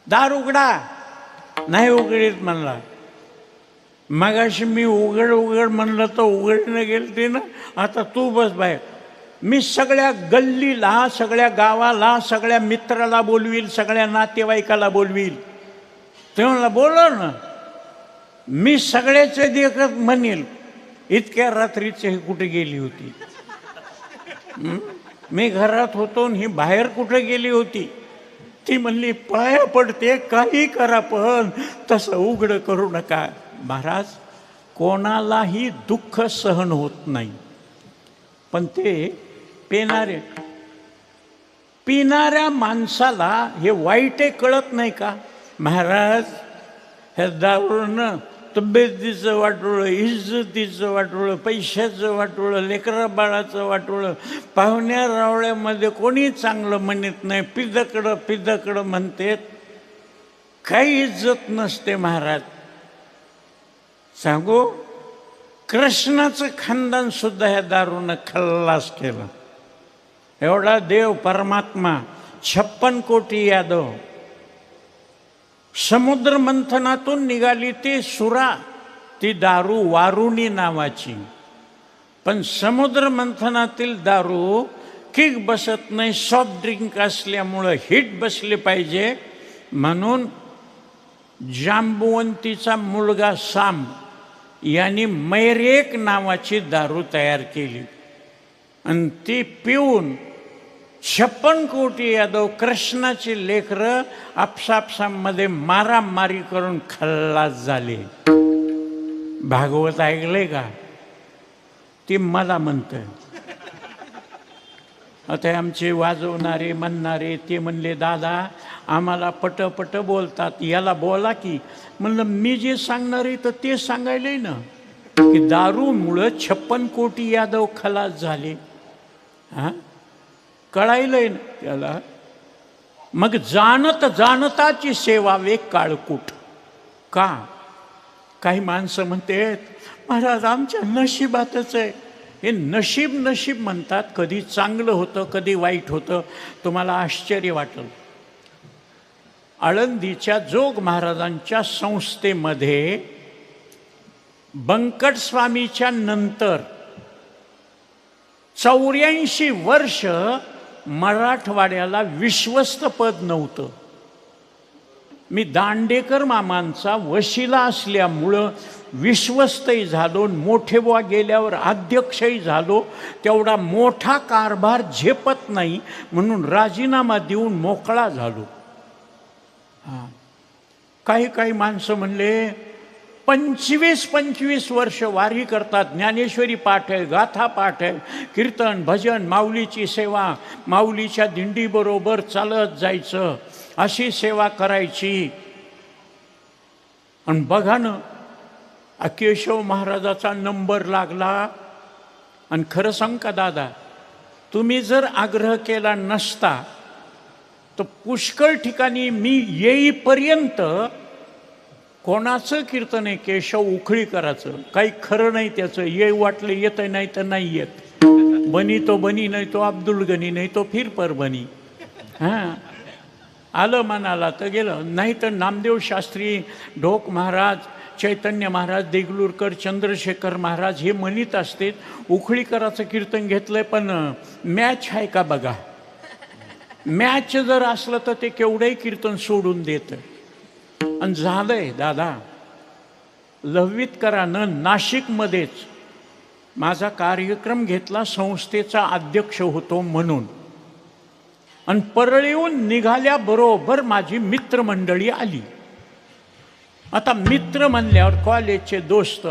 दार उघडा. नाही उघडीत म्हणला. मगाशी मी उघड म्हणलं तर उघडणं गेलं ते ना, आता तू बस बाहेर. मी सगळ्या गल्लीला, सगळ्या गावाला, सगळ्या मित्राला बोलवील, सगळ्या नातेवाईकाला बोलवील. ते म्हणला बोलव ना. मी सगळ्याचे देखत म्हणेल इतक्या रात्रीचे हे कुठे गेली होती. मी घरात होतो आणि ही बाहेर कुठे गेली होती. ती म्हणली पाया पडते, काही करा पण तसं उघडं करू नका. महाराज, कोणालाही दुःख सहन होत नाही, पण ते पिणाऱ्या माणसाला हे वाईट कळत नाही का. महाराज, हे दारूनं तब्येतीचं वाटोळं, इज्जतीचं वाटोळं, पैशाचं वाटोळं, लेकरा बाळाचं वाटोळं, पाहुण्या रावळ्यामध्ये कोणी चांगलं म्हणत नाही. पिदकडं म्हणतात. काही इज्जत नसते महाराज. सांगू, कृष्णाचं खानदान सुद्धा ह्या दारूनं खल्लास केलं. एवढा देव परमात्मा, 56 कोटी यादव, समुद्र मंथनातून निघाली ती सुरा, ती दारू वारुणी नावाची. पण समुद्र मंथनातील दारू किक बसत नाही. सॉफ्ट ड्रिंक असल्यामुळं हिट बसले पाहिजे म्हणून जांबुवंतीचा मुलगा साम यांनी मैरेक नावाची दारू तयार केली आणि ती पिऊन 56 कोटी यादव कृष्णाची लेकरं आपसापसामध्ये मारामारी करून खल्लास झाले. भागवत ऐकलंय का? ती मला म्हणतंय. आता आमचे वाजवणारे म्हणणारे ते म्हणले दादा आम्हाला पट बोलतात, याला बोला की. म्हणलं मी जे सांगणार आहे तर ते सांगायलंय ना की दारूमुळं 56 कोटी यादव खलास झाले. हां, कळायलंय ना त्याला. मग जाणताची सेवा वेग काळकूट का. काही माणसं म्हणतात महाराज आमच्या नशिबातच आहे. हे नशीब म्हणतात. कधी चांगलं होतं, कधी वाईट होतं. तुम्हाला आश्चर्य वाटेल, आळंदीच्या जोग महाराजांच्या संस्थेमध्ये बंकट स्वामीच्या नंतर 84 वर्ष मराठवाड्याला विश्वस्त पद नव्हतं. मी दांडेकर मामांचा वशिला असल्यामुळं विश्वस्तही झालो, मोठे बुवा गेल्यावर अध्यक्षही झालो. तेवढा मोठा कारभार झेपत नाही म्हणून राजीनामा देऊन मोकळा झालो. हां, काही माणसं म्हणले 25 वर्ष वारी करतात, ज्ञानेश्वरी पाठ आहे, गाथा पाठ आहे, कीर्तन भजन, माऊलीची सेवा, माऊलीच्या दिंडीबरोबर चालत जायचं, अशी सेवा करायची. आणि बघा ना, केशव महाराजाचा नंबर लागला. आणि खरं सांग का दादा, तुम्ही जर आग्रह केला नसता तर पुष्कळ ठिकाणी मी येईपर्यंत कोणाचं कीर्तन आहे केशव उखळीकराचं काही खरं नाही त्याचं. ये वाटलं येतं, नाही तर नाही येत. बनी तो बनी, नाही तो अब्दुल गनी, नाही तो फिर पर बनी. हां, आलं मनाला तर गेलं. नाही तर नामदेव शास्त्री, ढोक महाराज, चैतन्य महाराज, देगलूरकर, चंद्रशेखर महाराज हे म्हणत असते उखळीकराचं कीर्तन घेतलंय. पण मॅच आहे का बघा. मॅच जर असलं तर ते केवढंही कीर्तन सोडून देतं. आणि झालंय दादा, लव्हितकरानं नाशिकमध्येच माझा कार्यक्रम घेतला, संस्थेचा अध्यक्ष होतो म्हणून. आणि परळीहून निघाल्याबरोबर माझी मित्रमंडळी आली. आता मित्र म्हणल्यावर कॉलेजचे दोस्त,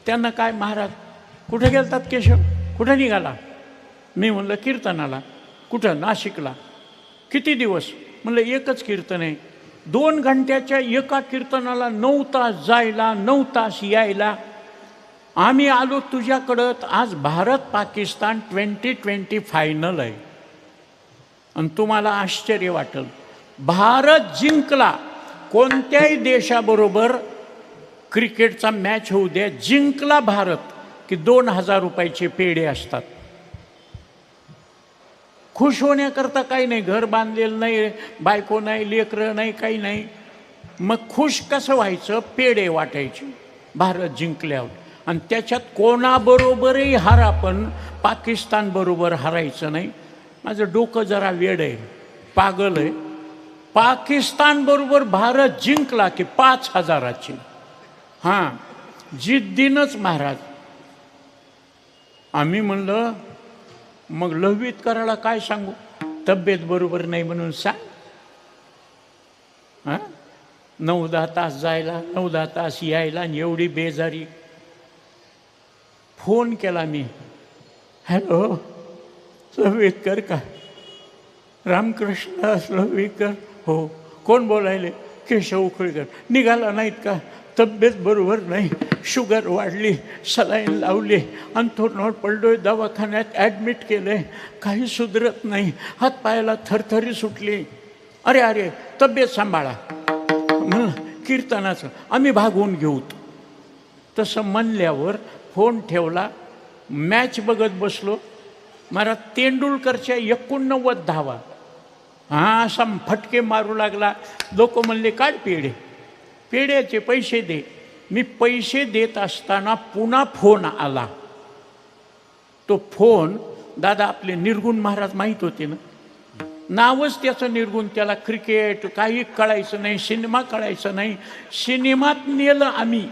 त्यांना काय महाराज कुठे गेलतात केशव, कुठे निघाला? मी म्हणलं कीर्तनाला. कुठं? नाशिकला. किती दिवस? म्हणलं एकच कीर्तन आहे. 2 घंट्याच्या एका कीर्तनाला 9 तास जायला, 9 तास यायला. आम्ही आलो तुझ्याकडं. आज भारत पाकिस्तान T20 फायनल आहे. आणि तुम्हाला आश्चर्य वाटेल, भारत जिंकला. कोणत्याही देशाबरोबर क्रिकेटचा मॅच होऊ द्या, जिंकला भारत की 2000 रुपयाचे पेढे असतात. खुश होण्याकरता काही नाही, घर बांधलेलं नाही, बायको नाही, लेकरं नाही, काही नाही. मग खुश कसं व्हायचं? पेढे वाटायचे भारत जिंकल्यावर. आणि त्याच्यात कोणाबरोबरही हारा, पण पाकिस्तान बरोबर हरायचं नाही. माझं डोकं जरा वेड आहे, पागल आहे. पाकिस्तान बरोबर भारत जिंकला की 5,000ची. हां, जिद्दीनच महाराज. आम्ही म्हणलं मग लहवीतकराला काय सांगू, तब्येत बरोबर नाही म्हणून सांग. हां, 9-10 तास जायला, 9-10 तास यायला, आणि एवढी बेजारी. फोन केला मी, हॅलो लहवीतकर का? रामकृष्ण लहवीतकर. हो, कोण बोलायले? केशव उखळीकर. निघाला नाहीत का? तब्येत बरोबर नाही, शुगर वाढली, सलाईन लावली, अंथरुणावर पडलोय, दवाखान्यात ॲडमिट केलं आहे, काही सुधरत नाही, हातपायाला थरथरी सुटली. अरे अरे तब्येत सांभाळा. कीर्तनाचं आम्ही भागवून घेऊ. तसं म्हणल्यावर फोन ठेवला. मॅच बघत बसलो. मला तेंडुलकरच्या 89 धावा. हां, असा फटके मारू लागला. लोक म्हणले काढ पेढे, पेढ्याचे पैसे दे. मी पैसे देत असताना पुन्हा फोन आला. तो फोन दादा आपले निर्गुण महाराज माहीत होते ना, नावच त्याचं निर्गुण. त्याला क्रिकेट काही कळायचं नाही, सिनेमा कळायचं नाही. सिनेमात नेलं आम्ही,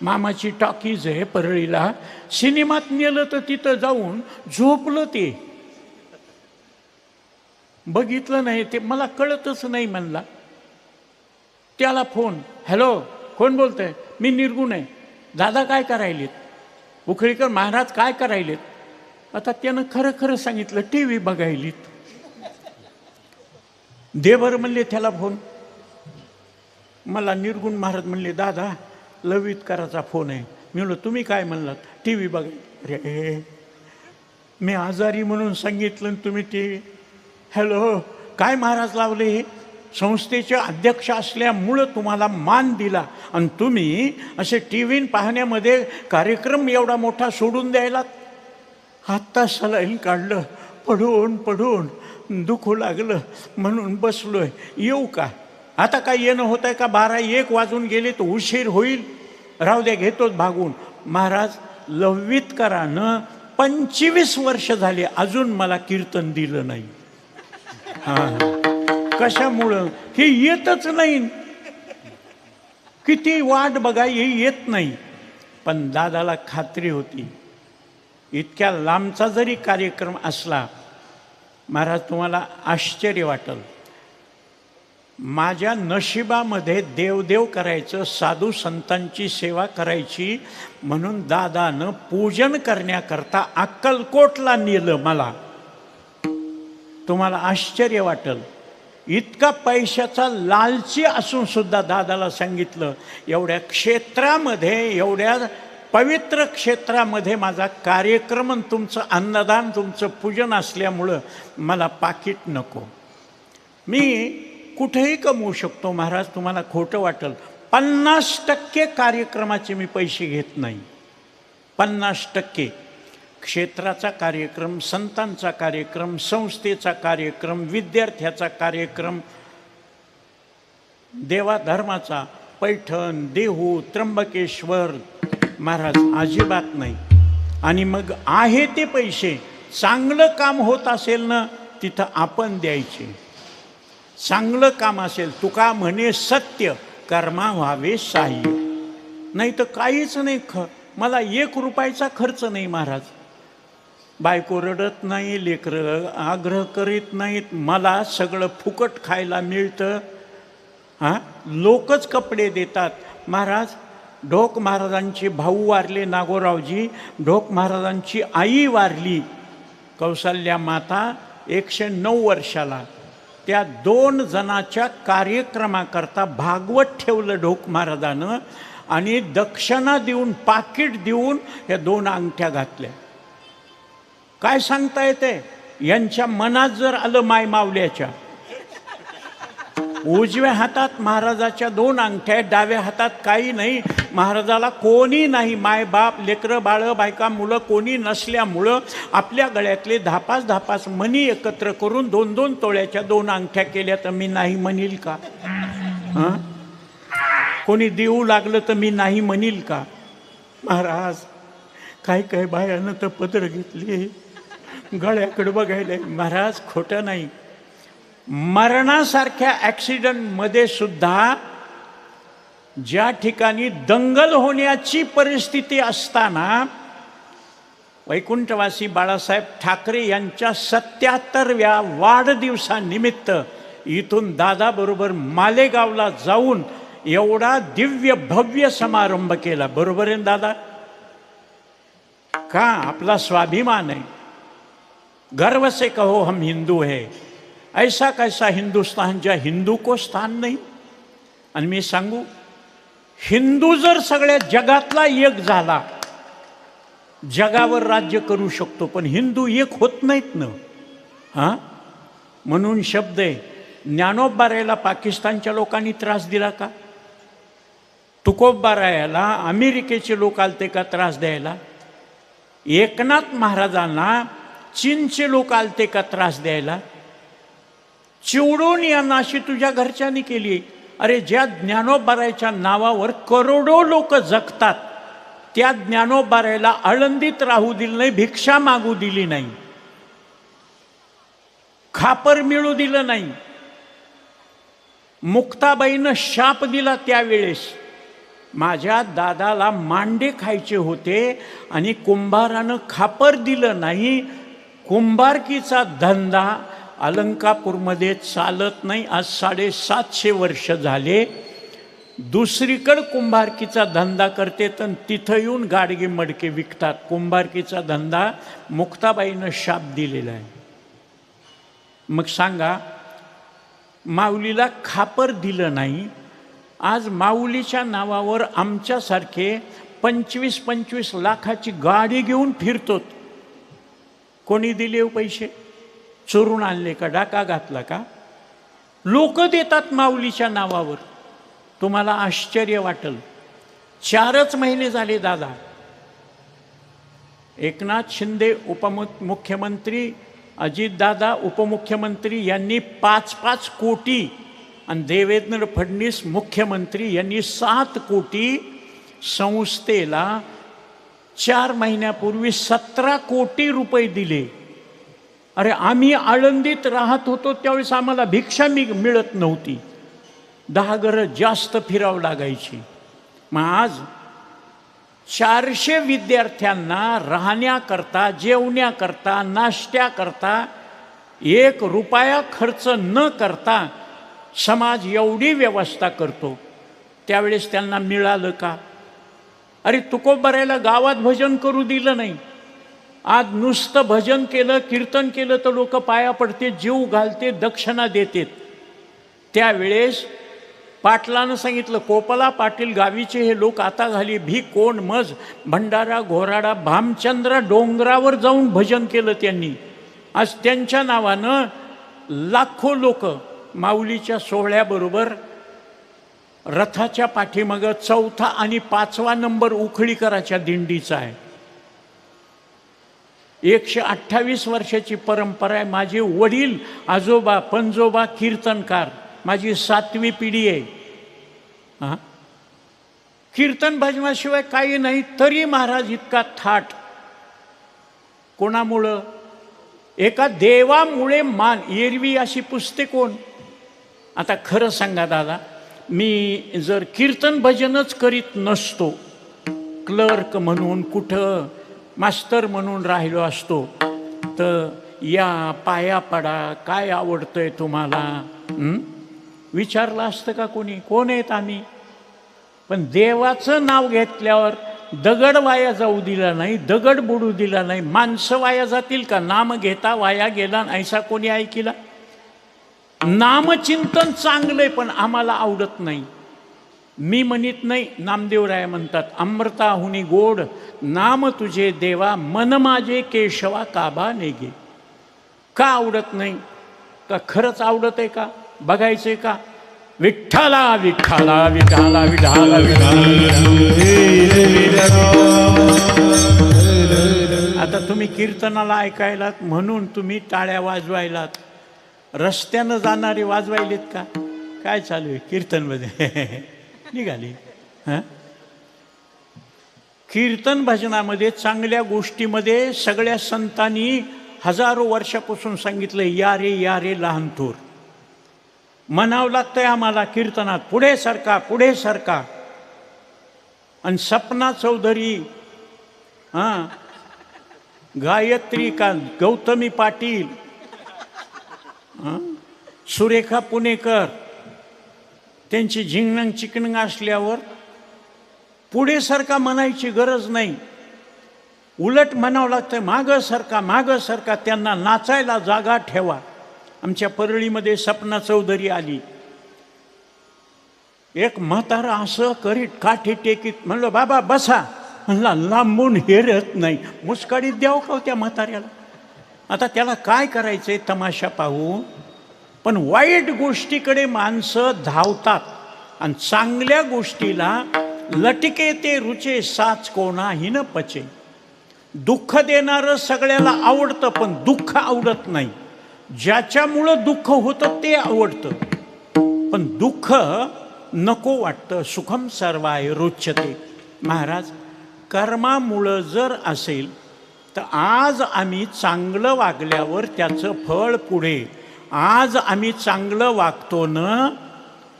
मामाची टॉकीज आहे परळीला, सिनेमात नेलं तर तिथं जाऊन झोपलं. ते बघितलं नाही, ते मला कळतच नाही म्हणला. त्याला फोन, हॅलो कोण बोलतंय? मी निर्गुण आहे. दादा काय करायलेत? उखळीकर महाराज काय करायलेत? आता त्यानं खरं खरं सांगितलं, टी व्ही बघायलीत. दे बरं म्हणले त्याला फोन. मला निर्गुण महाराज म्हणले, दादा लहवीतकराचा फोन आहे. मी म्हणलो तुम्ही काय म्हणलात? टी व्ही बघाय. अरे मी आजारी म्हणून सांगितलं आणि तुम्ही टी व्ही. हॅलो काय महाराज लावले? हे संस्थेचे अध्यक्ष असल्यामुळं तुम्हाला मान दिला आणि तुम्ही असे टी व्ही पाहण्यामध्ये कार्यक्रम एवढा मोठा सोडून द्यायला. आत्ता सलाईन काढलं, पडून पडून दुखू लागलं म्हणून बसलोय. येऊ का? आता काय येणं होत आहे का? 12-1 वाजून गेले तर उशीर होईल. राहू द्या, घेतोच भागून. महाराज लहवीतकरानं 25 वर्ष झाले अजून मला कीर्तन दिलं नाही. हां, कशामुळं? हे येतच नाही. किती वाट बघा, हे येत नाही. पण दादाला खात्री होती, इतक्या लांबचा जरी कार्यक्रम असला, महाराज तुम्हाला आश्चर्य वाटेल, माझ्या नशिबामध्ये देवदेव करायचं, साधू संतांची सेवा करायची म्हणून दादानं पूजन करण्याकरता अक्कलकोटला नेलं मला. तुम्हाला आश्चर्य वाटेल, इतका पैशाचा लालची असून सुद्धा दादाला सांगितलं, एवढ्या क्षेत्रामध्ये, एवढ्या पवित्र क्षेत्रामध्ये माझा कार्यक्रम, तुमचं अन्नदान, तुमचं पूजन असल्यामुळं मला पाकीट नको. मी कुठेही कमवू शकतो महाराज, तुम्हाला खोटं वाटेल. 50% कार्यक्रमाचे मी पैसे घेत नाही. 50% क्षेत्राचा कार्यक्रम, संतांचा कार्यक्रम, संस्थेचा कार्यक्रम, विद्यार्थ्याचा कार्यक्रम, देवाधर्माचा, पैठण, देहू, त्र्यंबकेश्वर, महाराज अजिबात नाही. आणि मग आहे ते पैसे चांगलं काम होत असेल ना, तिथं आपण द्यायचे. चांगलं काम असेल, तुका म्हणे सत्य कर्मा व्हावे साह्य. नाही तर काहीच नाही. मला 1 रुपयाचा खर्च नाही महाराज. बायको रडत नाही, लेकरं आग्रह करीत नाहीत, मला सगळं फुकट खायला मिळतं. हां, लोकच कपडे देतात. महाराज ढोक महाराजांचे भाऊ वारले, नागोरावजी. ढोक महाराजांची आई वारली, कौसल्या माता, 109 वर्षाला. त्या 2 जणाच्या कार्यक्रमाकरता भागवत ठेवलं ढोक महाराजानं आणि दक्षिणा देऊन, पाकिट देऊन या 2 अंगठ्या घातल्या. काय सांगता येते? यांच्या मनात जर आलं माय मावल्याच्या, उजव्या हातात महाराजाच्या 2 अंगठ्या, डाव्या हातात काही नाही. महाराजाला कोणी नाही, माय बाप, लेकरं बाळं, बायका, मुलं कोणी नसल्यामुळं आपल्या गळ्यातले 10-5 मणी एकत्र करून 2-2 तोळ्याच्या 2 अंगठ्या केल्या. तर मी नाही म्हणील का? हां, कोणी देऊ लागलं तर मी नाही म्हणील का? महाराज काय काय बायानं तर पदर घेतली, गळ्याकडे बघायला महाराज खोटं नाही. मरणासारख्या ॲक्सिडेंटमध्ये सुद्धा ज्या ठिकाणी दंगल होण्याची परिस्थिती असताना वैकुंठवासी बाळासाहेब ठाकरे यांच्या 77व्या वाढदिवसानिमित्त इथून दादाबरोबर मालेगावला जाऊन एवढा दिव्य भव्य समारंभ केला. बरोबर आहे ना दादा? का? आपला स्वाभिमान आहे. गर्व से कहो हम हिंदू है. ऐसा कैसा हिंदुस्तान ज्या हिंदू को स्थान नाही. आणि मी सांगू, हिंदू जर सगळ्या जगातला एक झाला, जगावर राज्य करू शकतो, पण हिंदू एक होत नाहीत ना. हां, म्हणून शब्द आहे, ज्ञानोबारायाला पाकिस्तानच्या लोकांनी त्रास दिला का? तुकोबारायाला अमेरिकेचे लोक आलते का त्रास द्यायला? एकनाथ महाराजांना चीनचे लोक आलते का त्रास द्यायला? चिवडून यांना अशी तुझ्या घरच्यांनी केली. अरे, ज्या ज्ञानोबारायाच्या नावावर करोडो लोक जगतात, त्या ज्ञानोबारायाला आळंदीत राहू दिलं नाही, भिक्षा मागू दिली नाही, खापर मिळू दिलं नाही. मुक्ताबाईनं शाप दिला त्यावेळेस. माझ्या दादाला मांडे खायचे होते आणि कुंभारानं खापर दिलं नाही. कुंभारकीचा धंदा अलंकापूरमध्ये चालत नाही. आज 750 वर्ष झाले. दुसरीकडं कुंभारकीचा धंदा करते, तर तिथं येऊन गाडगे मडके विकतात. कुंभारकीचा धंदा मुक्ताबाईनं शाप दिलेला आहे. मग सांगा, माऊलीला खापर दिलं नाही. आज माऊलीच्या नावावर आमच्यासारखे 25-25 लाखाची गाडी घेऊन फिरतोत. कोणी दिले हो पैसे? चोरून आणले का? डाका घातला का? लोक देतात माऊलीच्या नावावर. तुम्हाला आश्चर्य वाटेल, 4च महिने झाले दादा, एकनाथ शिंदे उपमुख्यमंत्री, अजितदादा उपमुख्यमंत्री यांनी 5-5 कोटी आणि देवेंद्र फडणवीस मुख्यमंत्री यांनी 7 कोटी संस्थेला 4 महिन्यापूर्वी 17 कोटी रुपये दिले. अरे, आम्ही आळंदीत राहत होतो त्यावेळेस आम्हाला भिक्षा मिळत नव्हती. 10 घरं जास्त फिरावं लागायची. मग आज 400 विद्यार्थ्यांना राहण्याकरता, जेवण्याकरता, नाश्त्याकरता 1 रुपया खर्च न करता समाज एवढी व्यवस्था करतो. त्यावेळेस त्यांना मिळालं का? अरे, तुकोबारायाला गावात भजन करू दिलं नाही. आज नुसतं भजन केलं, कीर्तन केलं तर लोक पाया पडते, जीव घालते, दक्षिणा देतात. त्यावेळेस पाटलानं सांगितलं, कोपला पाटील गावीचे हे लोक आता घाली भी कोण मज भंडारा घोराडा भामचंद्र डोंगरावर जाऊन भजन केलं त्यांनी. आज त्यांच्या नावानं लाखो लोक माऊलीच्या सोहळ्याबरोबर रथाच्या पाठीमागं 4था आणि 5वा नंबर उखळीकराच्या दिंडीचा आहे. 128 वर्षाची परंपरा आहे. माझे वडील, आजोबा, पणजोबा कीर्तनकार, माझी 7वी पिढी आहे. हां, कीर्तन भजनाशिवाय काही नाही. तरी महाराज इतका थाट कोणामुळं? एका देवामुळे मान. एरवी अशी पुसते कोण? आता खरं सांगा दादा, मी जर कीर्तन भजनच करीत नसतो, क्लर्क म्हणून कुठं मास्तर म्हणून राहिलो असतो, तर या पाया पडा, काय आवडतंय तुम्हाला विचारलं असतं का कोणी? कोण आहेत आम्ही? पण देवाचं नाव घेतल्यावर दगड वाया जाऊ दिला नाही, दगड बुडू दिला नाही. माणसं वाया जातील का? नाम घेता वाया गेला ऐसा कोणी ऐकिला? नामचिंतन चांगलंय, पण आम्हाला आवडत नाही. मी म्हणत नाही, नामदेवराय म्हणतात, अमृताहुनी गोड नाम तुझे देवा, मन माझे केशवा काबा नेगे. का आवडत नाही? का खरंच आवडत आहे का? बघायचंय का? विठ्ठला विठ्ठला विठ्ठला विठ्ठला विठ्ठला. आता तुम्ही कीर्तनाला ऐकायलात म्हणून तुम्ही टाळ्या वाजवायलात. रस्त्यानं जाणारे वाजवायलेत का? काय चालू आहे कीर्तनमध्ये? निघाली. हां, कीर्तन भजनामध्ये चांगल्या गोष्टीमध्ये सगळ्या संतांनी हजारो वर्षापासून सांगितलं, या रे लहान थोर. म्हणावं लागतंय आम्हाला कीर्तनात, पुढे सरका पुढे सरका. आणि सपना चौधरी, गायत्री का गौतमी पाटील, सुरेखा पुणेकर, त्यांची झिंगणंग चिकणंग असल्यावर पुढे सरका म्हणायची गरज नाही. उलट म्हणावं लागतं मागं सरका, त्यांना नाचायला जागा ठेवा. आमच्या परळीमध्ये सपना चौधरी आली. एक म्हातारा असं करीत काठी टेकीत, म्हणलं बाबा बसा. म्हणला लांबून हेरत नाही. मुस्काडीत द्यावं का त्या म्हाताऱ्याला? आता त्याला काय करायचंय तमाशा पाहून? पण वाईट गोष्टीकडे माणसं धावतात आणि चांगल्या गोष्टीला लटके ते रुचे साच कोणाही न पचे. दुःख देणारं सगळ्याला आवडतं, पण दुःख आवडत नाही. ज्याच्यामुळं दुःख होतं ते आवडतं, पण दुःख नको वाटतं. सुखम सर्वाय रोचते. महाराज, कर्मामुळं जर असेल तर आज आम्ही चांगलं वागल्यावर त्याचं फळ पुढे. आज आम्ही चांगलं वागतो ना,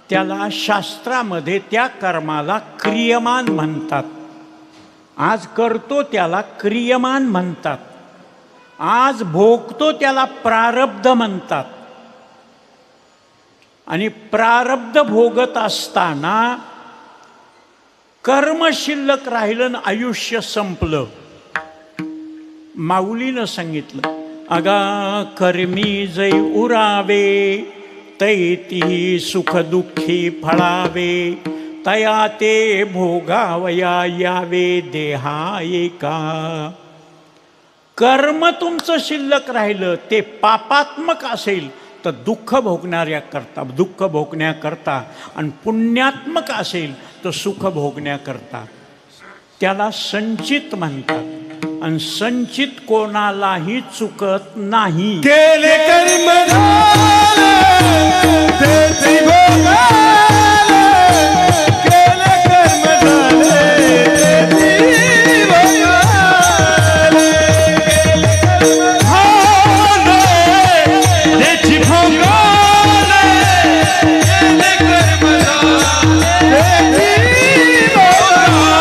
त्याला शास्त्रामध्ये त्या कर्माला क्रियमान म्हणतात. आज करतो त्याला क्रियमान म्हणतात. आज भोगतो त्याला प्रारब्ध म्हणतात. आणि प्रारब्ध भोगत असताना कर्म शिल्लक राहिलं आणि आयुष्य संपलं. माऊलीनं सांगितलं, अगा कर्मी जै उरावे, तैती सुख दुःखी फळावे, तया ते भोगावया यावे देहा एका. कर्म तुमचं शिल्लक राहिलं, ते पापात्मक असेल तर दुःख भोगण्याकरता, आणि पुण्यात्मक असेल तर सुख भोगण्याकरता. त्याला संचित म्हणतात. आणि संचित कोणालाही चुकत नाही. केले कर्म झाले, तेथे भोगाले. केले कर्म झाले, तेथे भोगाले. तेथे भोगाले. केले कर्म झाले, तेथे भोगाले.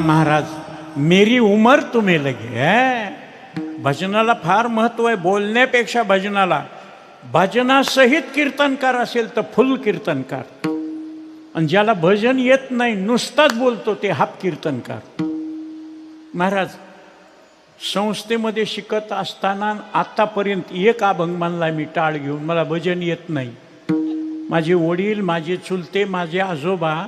महाराज, मेरी उमर तुम्हें लगे है. भजनाला फार महत्व आहे, बोलण्यापेक्षा भजनाला. भजनासहित कीर्तनकार असेल तर फुल कीर्तनकार, आणि ज्याला भजन येत नाही नुसताच बोलतो ते हाफ कीर्तनकार. महाराज, संस्थेमध्ये शिकत असताना आतापर्यंत एक अभंग म्हणला मी टाळ घेऊन, मला भजन येत नाही. माझे वडील, माझे चुलते, माझे आजोबा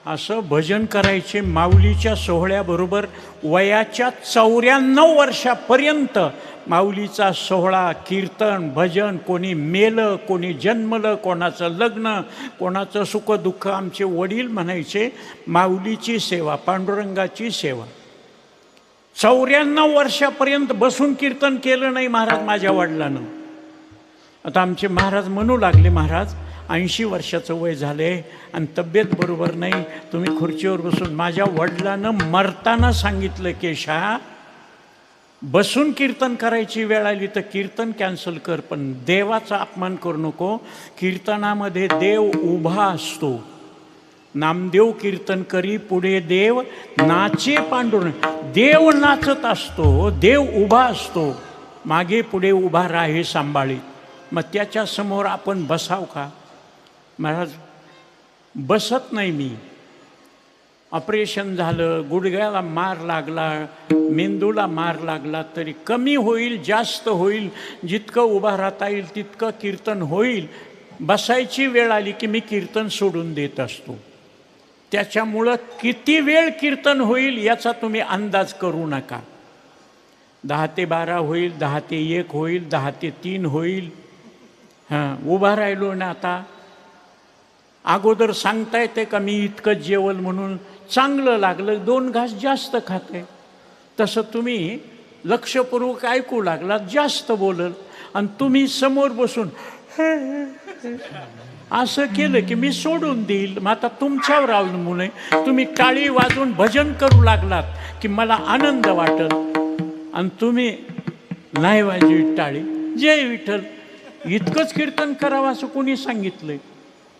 असं भजन करायचे. माऊलीच्या सोहळ्याबरोबर वयाच्या 94 वर्षापर्यंत माऊलीचा सोहळा, कीर्तन, भजन. कोणी मेलं, कोणी जन्मलं, कोणाचं लग्न, कोणाचं सुखदुःख. आमचे वडील म्हणायचे माऊलीची सेवा, पांडुरंगाची सेवा. 94 वर्षापर्यंत बसून कीर्तन केलं नाही महाराज माझ्या वडिलांनं. आता आमचे महाराज म्हणू लागले, महाराज 80 वर्षाचं वय झाले आणि तब्येत बरोबर नाही, तुम्ही खुर्चीवर बसून. माझ्या वडिलांनं मरताना सांगितलं, केशा बसून कीर्तन करायची वेळ आली तर कीर्तन कॅन्सल कर, पण देवाचा अपमान करू नको. कीर्तनामध्ये देव उभा असतो. नामदेव कीर्तन करी पुढे देव नाचे पांडुरंग. देव नाचत असतो, देव उभा असतो, मागे पुढे उभा राहे सांभाळीत. मग त्याच्या समोर आपण बसाव का? महाराज, बसत नाही मी. ऑपरेशन झालं, गुडघ्याला मार लागला, मेंदूला मार लागला तरी कमी होईल, जास्त होईल, जितकं उभा राहता येईल तितकं कीर्तन होईल. बसायची वेळ आली की मी कीर्तन सोडून देत असतो. त्याच्यामुळं किती वेळ कीर्तन होईल याचा तुम्ही अंदाज करू नका. 10 ते 12 होईल, 10 ते 1 होईल, 10 ते 3 होईल. उभा राहिलो ना आता. अगोदर सांगता येते का मी इतकं जेवल म्हणून? चांगलं लागलं 2 घास जास्त खाते. तसं तुम्ही लक्षपूर्वक ऐकू लागलात, जास्त बोलल. आणि तुम्ही समोर बसून असं केलं की मी सोडून देईल. मग आता तुमच्यावर अवलंबून आहे. तुम्ही टाळी वाजवून भजन करू लागलात की मला आनंद वाटेल, आणि तुम्ही नाही वाजवी टाळी, जय विठ्ठल इतकंच कीर्तन करावं असं कोणी सांगितलंय?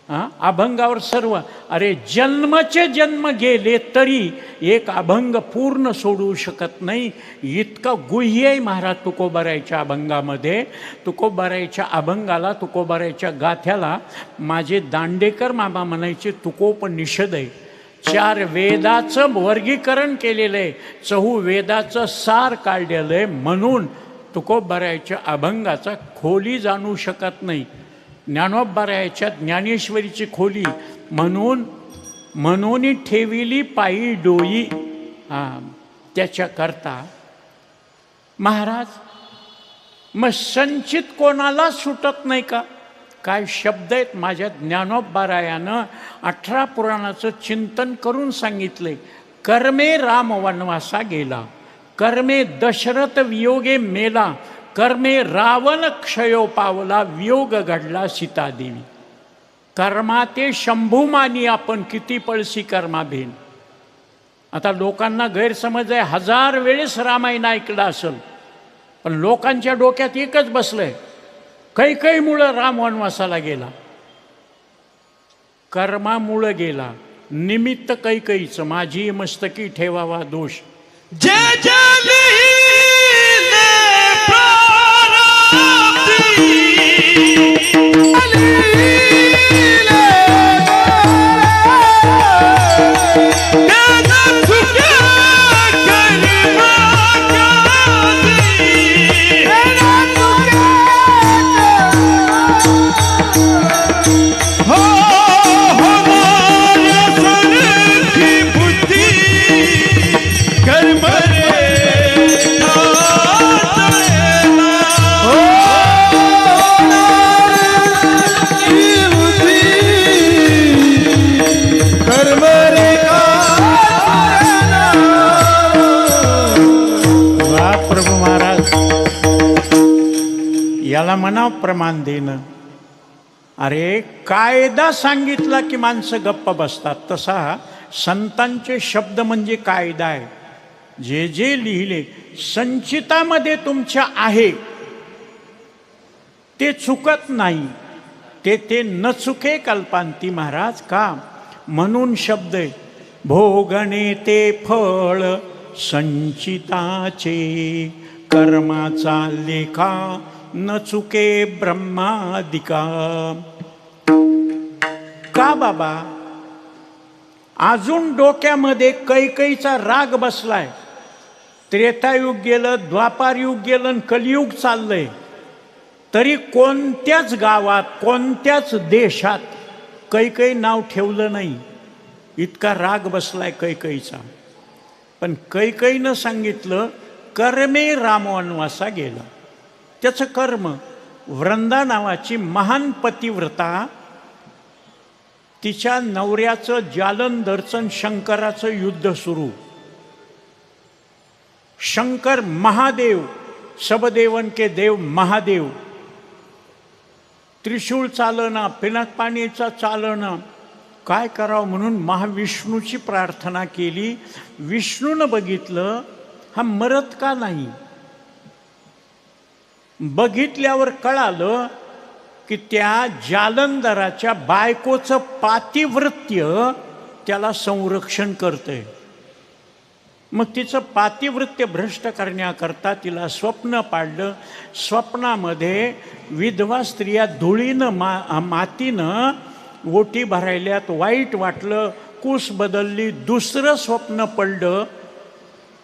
अभंगावर सर्व. अरे जन्मचे जन्म गेले तरी एक अभंग पूर्ण सोडवू शकत नाही, इतकं गुह्य आहे महाराज तुकोबारायच्या अभंगामध्ये. तुकोबारायच्या अभंगाला, तुकोबारायच्या गाथ्याला माझे दांडेकर मामा म्हणायचे तुकोपनिषद आहे. 4 वेदाचं वर्गीकरण केलेलं आहे, 4 वेदाचं सार काढलेलं आहे. म्हणून तुकोबारायच्या अभंगाचा खोली जाणू शकत नाही. ज्ञानोबारायच्या ज्ञानेश्वरीची खोली म्हणून ठेविली पायी डोई. त्याच्याकरता महाराज मग संचित कोणाला सुटत नाही का? काय शब्द आहेत माझ्या ज्ञानोबारायानं 18 पुराणाचं चिंतन करून सांगितले. कर्मे राम वनवासा गेला, कर्मे दशरथ वियोगे मेला, कर्मे रावण क्षयो पावला, वियोग घडला सीतादेवी. कर्मा ते शंभूमानी आपण किती पळसी कर्मा भेन. आता लोकांना गैरसमज आहे, 1000 वेळेस रामायण ऐकलं असेल, पण लोकांच्या डोक्यात एकच बसलंय, कैकईमुळं राम वनवासाला गेला. कर्मामुळं गेला, निमित्त कैकईचं माझी मस्तकी ठेवावा दोष. जय जय याला म्हणाव प्रमाण देणं. अरे कायदा सांगितला की माणसं गप्प बसतात, तसा संतांचे शब्द म्हणजे कायदा आहे. जे जे लिहिले संचितामध्ये तुमच्या आहे ते चुकत नाही, ते न चुके कल्पांती महाराज. का म्हणून शब्द आहे, भोगणे ते फळ संचिताचे, कर्माचा लेखा न चुके ब्रह्मादिका. का बाबा? अजून डोक्यामध्ये कैकईचा राग बसलाय. त्रेतायुग गेलं, द्वापारयुग गेलं, आणि कलियुग चाललंय, तरी कोणत्याच गावात, कोणत्याच देशात कैकई नाव ठेवलं नाही. इतका राग बसलाय कैकईचा. पण कैकईनं सांगितलं कर्मे राम वनवासा गेला. त्याचं कर्म, वृंदा नावाची महान पतिव्रता, तिच्या नवऱ्याचं जालंधरचं शंकराचं युद्ध सुरू. शंकर महादेव, सबदेवन के देव महादेव, त्रिशूळ चालना, पिनाक पाणीचा चालना, काय करावं म्हणून महाविष्णूची प्रार्थना केली. विष्णूनं बघितलं हा मरत का नाही. बघितल्यावर कळालं की त्या जालंधराच्या बायकोचं पातिव्रत्य त्याला संरक्षण करतंय. मग तिचं पातिव्रत्य भ्रष्ट करण्याकरता तिला स्वप्न पाडलं. स्वप्नामध्ये विधवा स्त्रिया धुळीनं मातीनं ओटी भरायल्यात. वाईट वाटलं, कूस बदलली, दुसरं स्वप्न पडलं.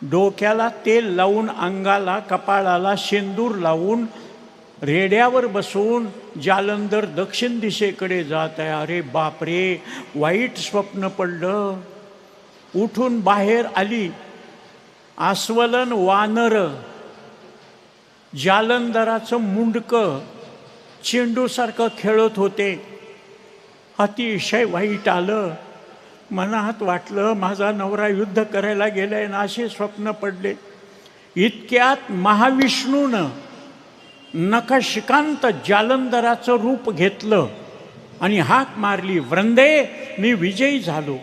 डोक्याला तेल लावून, अंगाला कपाळाला शेंदूर लावून, रेड्यावर बसून जालंधर दक्षिण दिशेकडे जात आहे. अरे बापरे, वाईट स्वप्न पडलं. उठून बाहेर आली. आस्वलन वानर, जालंधराचं मुंडकं चेंडूसारखं खेळत होते. अतिशय वाईट आलं. मनात वाटलं माझा नवरा युद्ध करायला गेलाय ना, असे स्वप्न पडले. इतक्यात महाविष्णूनं नखशिकांत जालंधराचं रूप घेतलं आणि हाक मारली, वृंदे मी विजयी झालो.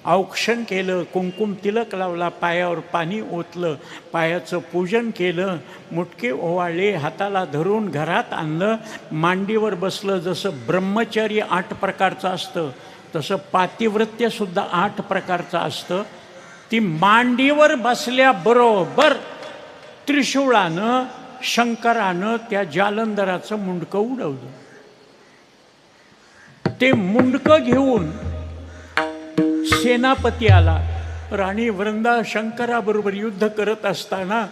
औक्षण केलं, कुंकुम तिलक लावला, पायावर पाणी ओतलं, पायाचं पूजन केलं, मुटके ओवाळले, हाताला धरून घरात आणलं, मांडीवर बसलं. जसं ब्रह्मचर्य 8 प्रकारचं असतं तसं पातिव्रत्यसुद्धा 8 प्रकारचं असतं. ती मांडीवर बसल्याबरोबर त्रिशूळानं, शंकरानं त्या जालंधराचं मुंडकं उडवलं. ते मुंडकं घेऊन सेनापती आला. राणी वृंदा शंकराबरोबर युद्ध करत असताना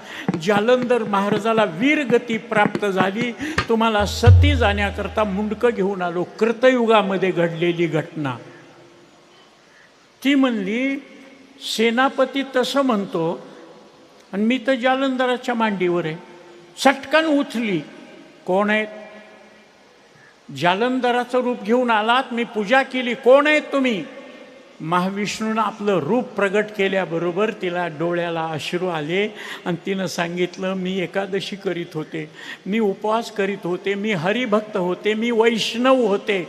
जालंधर महाराजाला वीरगती प्राप्त झाली. तुम्हाला सती जाण्याकरता मुंडकं घेऊन आलो. कृतयुगामध्ये घडलेली घटना. ती म्हणली, सेनापती तसं म्हणतो आणि मी तर जालंधराच्या मांडीवर आहे. चटकन उठली. कोण आहेत? जालंधराचं रूप घेऊन आलात, मी पूजा केली. कोण आहेत तुम्ही? महाविष्णूनं आपलं रूप प्रगट केल्याबरोबर तिला डोळ्याला अश्रू आले आणि तिनं सांगितलं, मी एकादशी करीत होते, मी उपवास करीत होते, मी हरिभक्त होते, मी वैष्णव होते.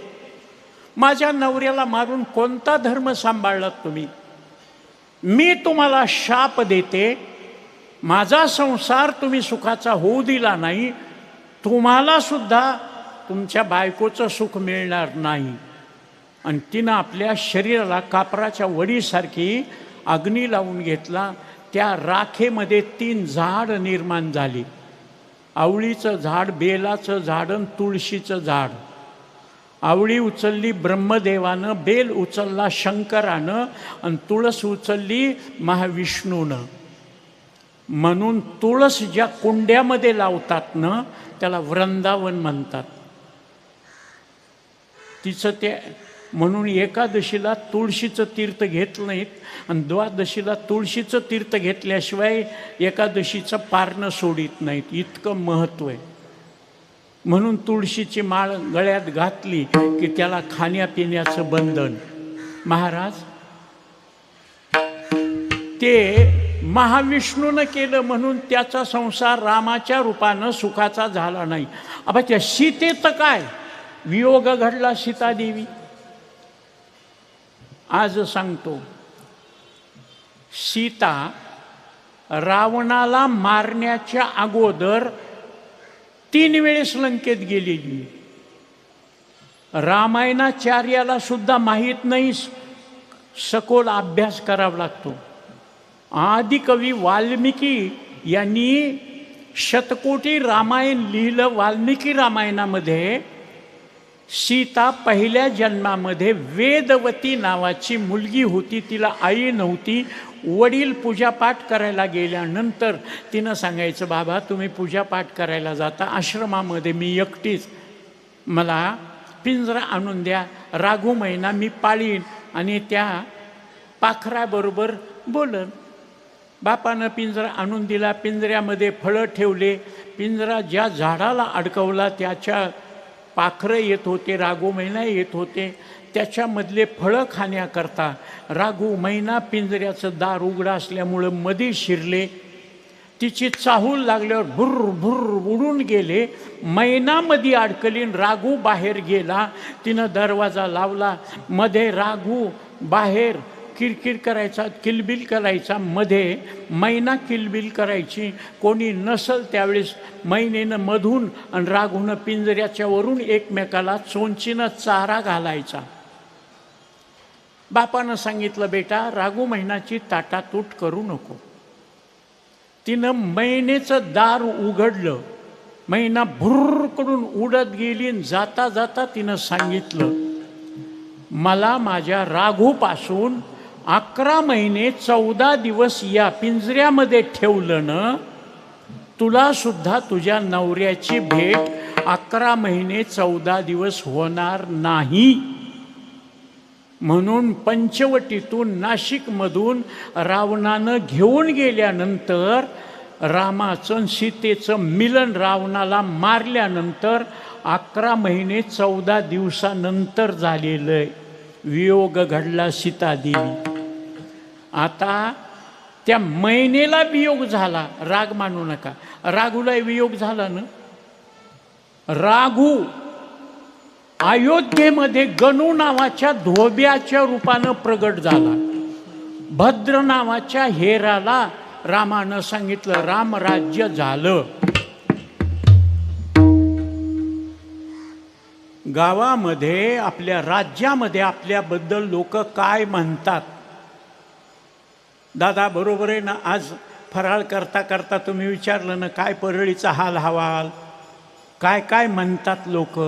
माझ्या नवऱ्याला मारून कोणता धर्म सांभाळलात तुम्ही? मी तुम्हाला शाप देते, माझा संसार तुम्ही सुखाचा होऊ दिला नाही, तुम्हाला सुद्धा तुमच्या बायकोचं सुख मिळणार नाही. आणि तिनं आपल्या शरीराला कापराच्या वडीसारखी अग्नी लावून घेतला. त्या राखेमध्ये 3 झाड निर्माण झाली. आवळीचं झाड, बेलाचं झाड आणि तुळशीचं झाड. आवळी उचलली ब्रह्मदेवानं, बेल उचलला शंकरानं आणि तुळस उचलली महाविष्णूनं. म्हणून तुळस ज्या कुंड्यामध्ये लावतात ना, त्याला वृंदावन म्हणतात. तिचं ते म्हणून एकादशीला तुळशीचं तीर्थ घेतलं नाहीत आणि द्वादशीला तुळशीचं तीर्थ घेतल्याशिवाय एकादशीचं पारणं सोडित नाहीत. इतकं महत्त्व आहे. म्हणून तुळशीची माळ गळ्यात घातली की त्याला खाण्यापिण्याचं बंधन. महाराज ते महाविष्णूनं केलं म्हणून त्याचा संसार रामाच्या रूपानं सुखाचा झाला नाही. अब त्या सीतेचं काय वियोग घडला? सीतादेवी आज सांगतो, सीता रावणाला मारण्याच्या अगोदर 3 वेळेस लंकेत गेलेली. रामायणाचार्याला सुद्धा माहीत नाही, सखोल अभ्यास करावा लागतो. आदिकवी वाल्मिकी यांनी शतकोटी रामायण लिहिलं. वाल्मिकी रामायणामध्ये सीता पहिल्या जन्मामध्ये वेदवती नावाची मुलगी होती. तिला आई नव्हती. वडील पूजापाठ करायला गेल्यानंतर तिनं सांगायचं, बाबा तुम्ही पूजापाठ करायला जाता, आश्रमामध्ये मी एकटीच, मला पिंजरा आणून द्या, राघू महिना मी पाळीन आणि त्या पाखराबरोबर बोलन. बापानं पिंजरा आणून दिला. पिंजऱ्यामध्ये फळं ठेवले. पिंजरा ज्या झाडाला अडकवला त्याच्या पाखरं येत होते, राघू मैना येत होते. त्याच्यामधले फळं खाण्याकरता राघू मैना पिंजऱ्याचं दार उघडं असल्यामुळं मध्ये शिरले. तिची चाहूल लागल्यावर भुर्र भुर्र उडून गेले. मैनामध्ये अडकली. राघू बाहेर गेला. तिनं दरवाजा लावला. मध्ये राघू बाहेर किरकिर करायचा, किलबिल करायचा. मध्ये मैना किलबिल करायची. कोणी नसल त्यावेळेस मैनेनं मधून आणि राघूनं पिंजऱ्याच्या वरून एकमेकाला चोंचीनं चारा घालायचा. बापानं सांगितलं, बेटा राघू मैनाची ताटातूट करू नको. तिनं मैनेचं दार उघडलं. मैना भुर्र करून उडत गेली. जाता जाता तिनं सांगितलं, मला माझ्या राघूपासून 11 महिने 14 दिवस या पिंजऱ्यामध्ये ठेवलं ना, तुला सुद्धा तुझ्या नवऱ्याची भेट 11 महिने 14 दिवस होणार नाही. म्हणून पंचवटीतून नाशिकमधून रावणानं घेऊन गेल्यानंतर रामाचं सीतेचं मिलन रावणाला मारल्यानंतर 11 महिने 14 दिवसानंतर झालेलं आहे. वियोग घडला सीतादेवी. आता त्या महिनेला वियोग झाला, राग मानू नका. राघूला वियोग झाला ना. राघू अयोध्येमध्ये गणू नावाच्या धोब्याच्या रूपानं प्रगट झाला. भद्र नावाच्या हेराला रामानं सांगितलं रामराज्य झालं. गावामध्ये आपल्या राज्यामध्ये आपल्याबद्दल लोक काय म्हणतात? दादा बरोबर आहे ना. आज फराळ करता करता तुम्ही विचारलं ना, काय परळीचा हाल हवाल, काय काय म्हणतात लोक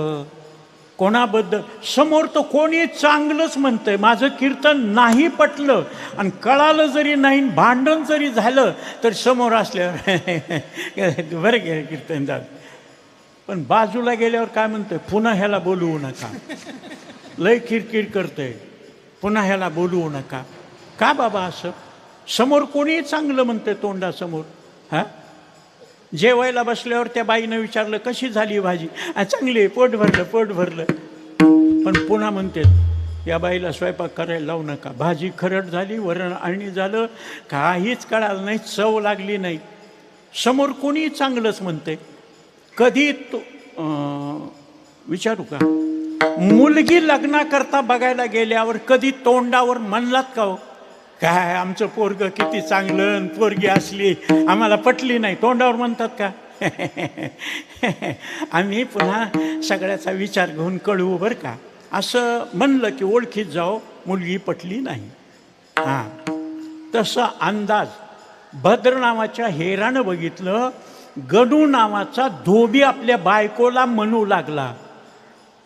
कोणाबद्दल? समोर तर कोणी चांगलंच म्हणतंय. माझं कीर्तन नाही पटलं आणि कळालं जरी नाही, भांडण जरी झालं तर समोर असल्यावर बरं गेलं कीर्तन झालं. पण बाजूला गेल्यावर काय म्हणतोय? पुन्हा ह्याला बोलवू नका, लय किरकिर करतंय, पुन्हा ह्याला बोलवू नका. का बाबा असं? समोर कोणी चांगलं म्हणतंय तोंडासमोर. हां, जेवायला बसल्यावर त्या बाईनं विचारलं कशी झाली भाजी? चांगली, पोट भरलं, पोट भरलं. पण पुन्हा म्हणते या बाईला स्वयंपाक करायला लावू नका. भाजी खरड झाली, वरण आणि झालं, काहीच कळालं नाही, चव लागली नाही. समोर कोणी चांगलंच म्हणते. कधी तो विचारू का, मुलगी लग्नाकरता बघायला गेल्यावर कधी तोंडावर म्हणलात का हो, काय आमचं पोरग किती चांगलं, पोरगी असली आम्हाला पटली नाही, तोंडावर म्हणतात का? आम्ही पुन्हा सगळ्याचा विचार घेऊन कळवू बरं का, असं म्हणलं की ओळखीत जाओ मुलगी पटली नाही. हां, तसा अंदाज भद्र नावाच्या हेरानं बघितलं. गणू नावाचा धोबी आपल्या बायकोला म्हणू लागला,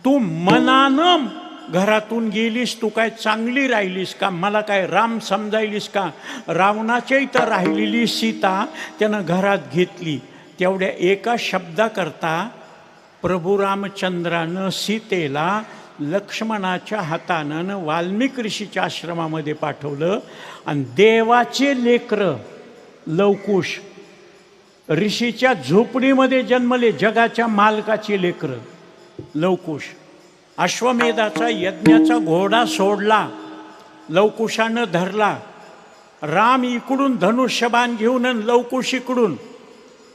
तू मनानं घरातून गेलीस, तू काय चांगली राहिलीस का? मला काय राम समजायलीस का? रावणाच्या इथं राहिलेली सीता त्यानं घरात घेतली. तेवढ्या एका शब्दाकरता प्रभू रामचंद्रानं सीतेला लक्ष्मणाच्या हातानं वाल्मिक ऋषीच्या आश्रमामध्ये पाठवलं. आणि देवाचे लेकरं लवकुश ऋषीच्या झोपडीमध्ये जन्मले, जगाच्या मालकाची लेकरं लवकुश. अश्वमेधाचा यज्ञाचा घोडा सोडला, लवकुशानं धरला. राम इकडून धनुष्यबाण घेऊन लवकुश इकडून.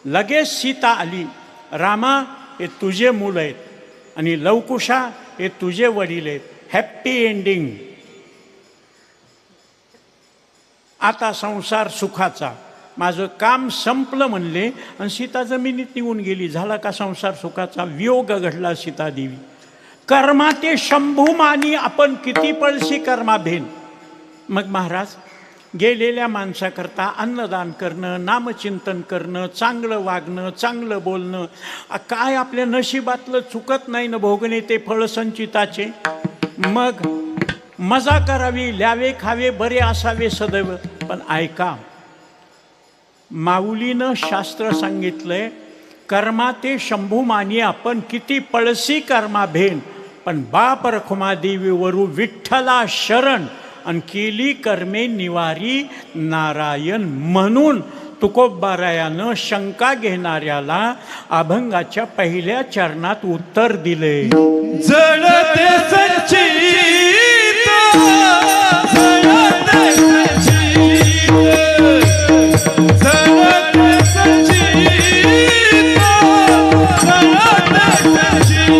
लगेच सीता आली. रामा, हे तुझे मुलं आहेत आणि लवकुशा हे तुझे वडील आहेत. Happy ending. आता संसार सुखाचा. माझं काम संपलं म्हणले आणि सीता जमिनीत निघून गेली. झाला का संसार सुखाचा? वियोग घडला सीतादेवी. कर्मा ते शंभू मानी, आपण किती पळशी कर्मा भेन. मग महाराज गेलेल्या माणसाकरता अन्नदान करणं, नामचिंतन करणं, चांगलं वागणं, चांगलं बोलणं, काय आपल्या नशिबातलं चुकत नाही ना भोगणे ते फळ संचिताचे. मग मजा करावी, ल्यावे खावे, बरे असावे सदैव. पण ऐका, माऊलीनं शास्त्र सांगितलंय, कर्मा ते शंभू मानी, आपण किती पळशी कर्मा भेन. पण बाप रखुमा देवी वरू विठ्ठला शरण, आणि केली कर्मे निवारी नारायण. म्हणून तुकोबारायानं शंका घेणाऱ्याला अभंगाच्या पहिल्या चरणात उत्तर दिले. जळते संचित, जळते संचित, जळते संचित, जळते संचित.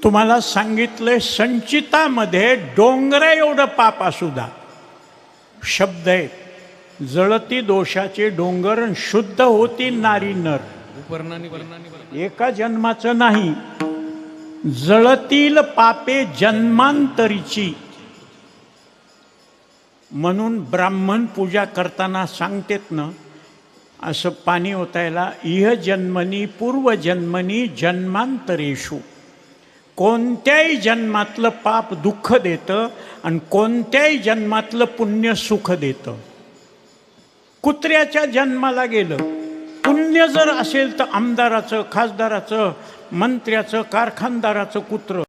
तुम्हाला सांगितलंय संचितामध्ये डोंगरा एवढं पाप असू द्या. शब्द आहे, जळती दोषाचे डोंगर शुद्ध होती नारी नर. एका जन्माचं नाही, जळतील पापे जन्मांतरीची. म्हणून ब्राह्मण पूजा करताना सांगतेत ना, असं पाणी ओतायला, इह जन्मनी पूर्वजन्मनी जन्मांतरेषु. कोणत्याही जन्मातलं पाप दुःख देतं आणि कोणत्याही जन्मातलं पुण्य सुख देतं. कुत्र्याच्या जन्माला गेलं, पुण्य जर असेल तर आमदाराचं, खासदाराचं, मंत्र्याचं, कारखानदाराचं कुत्र.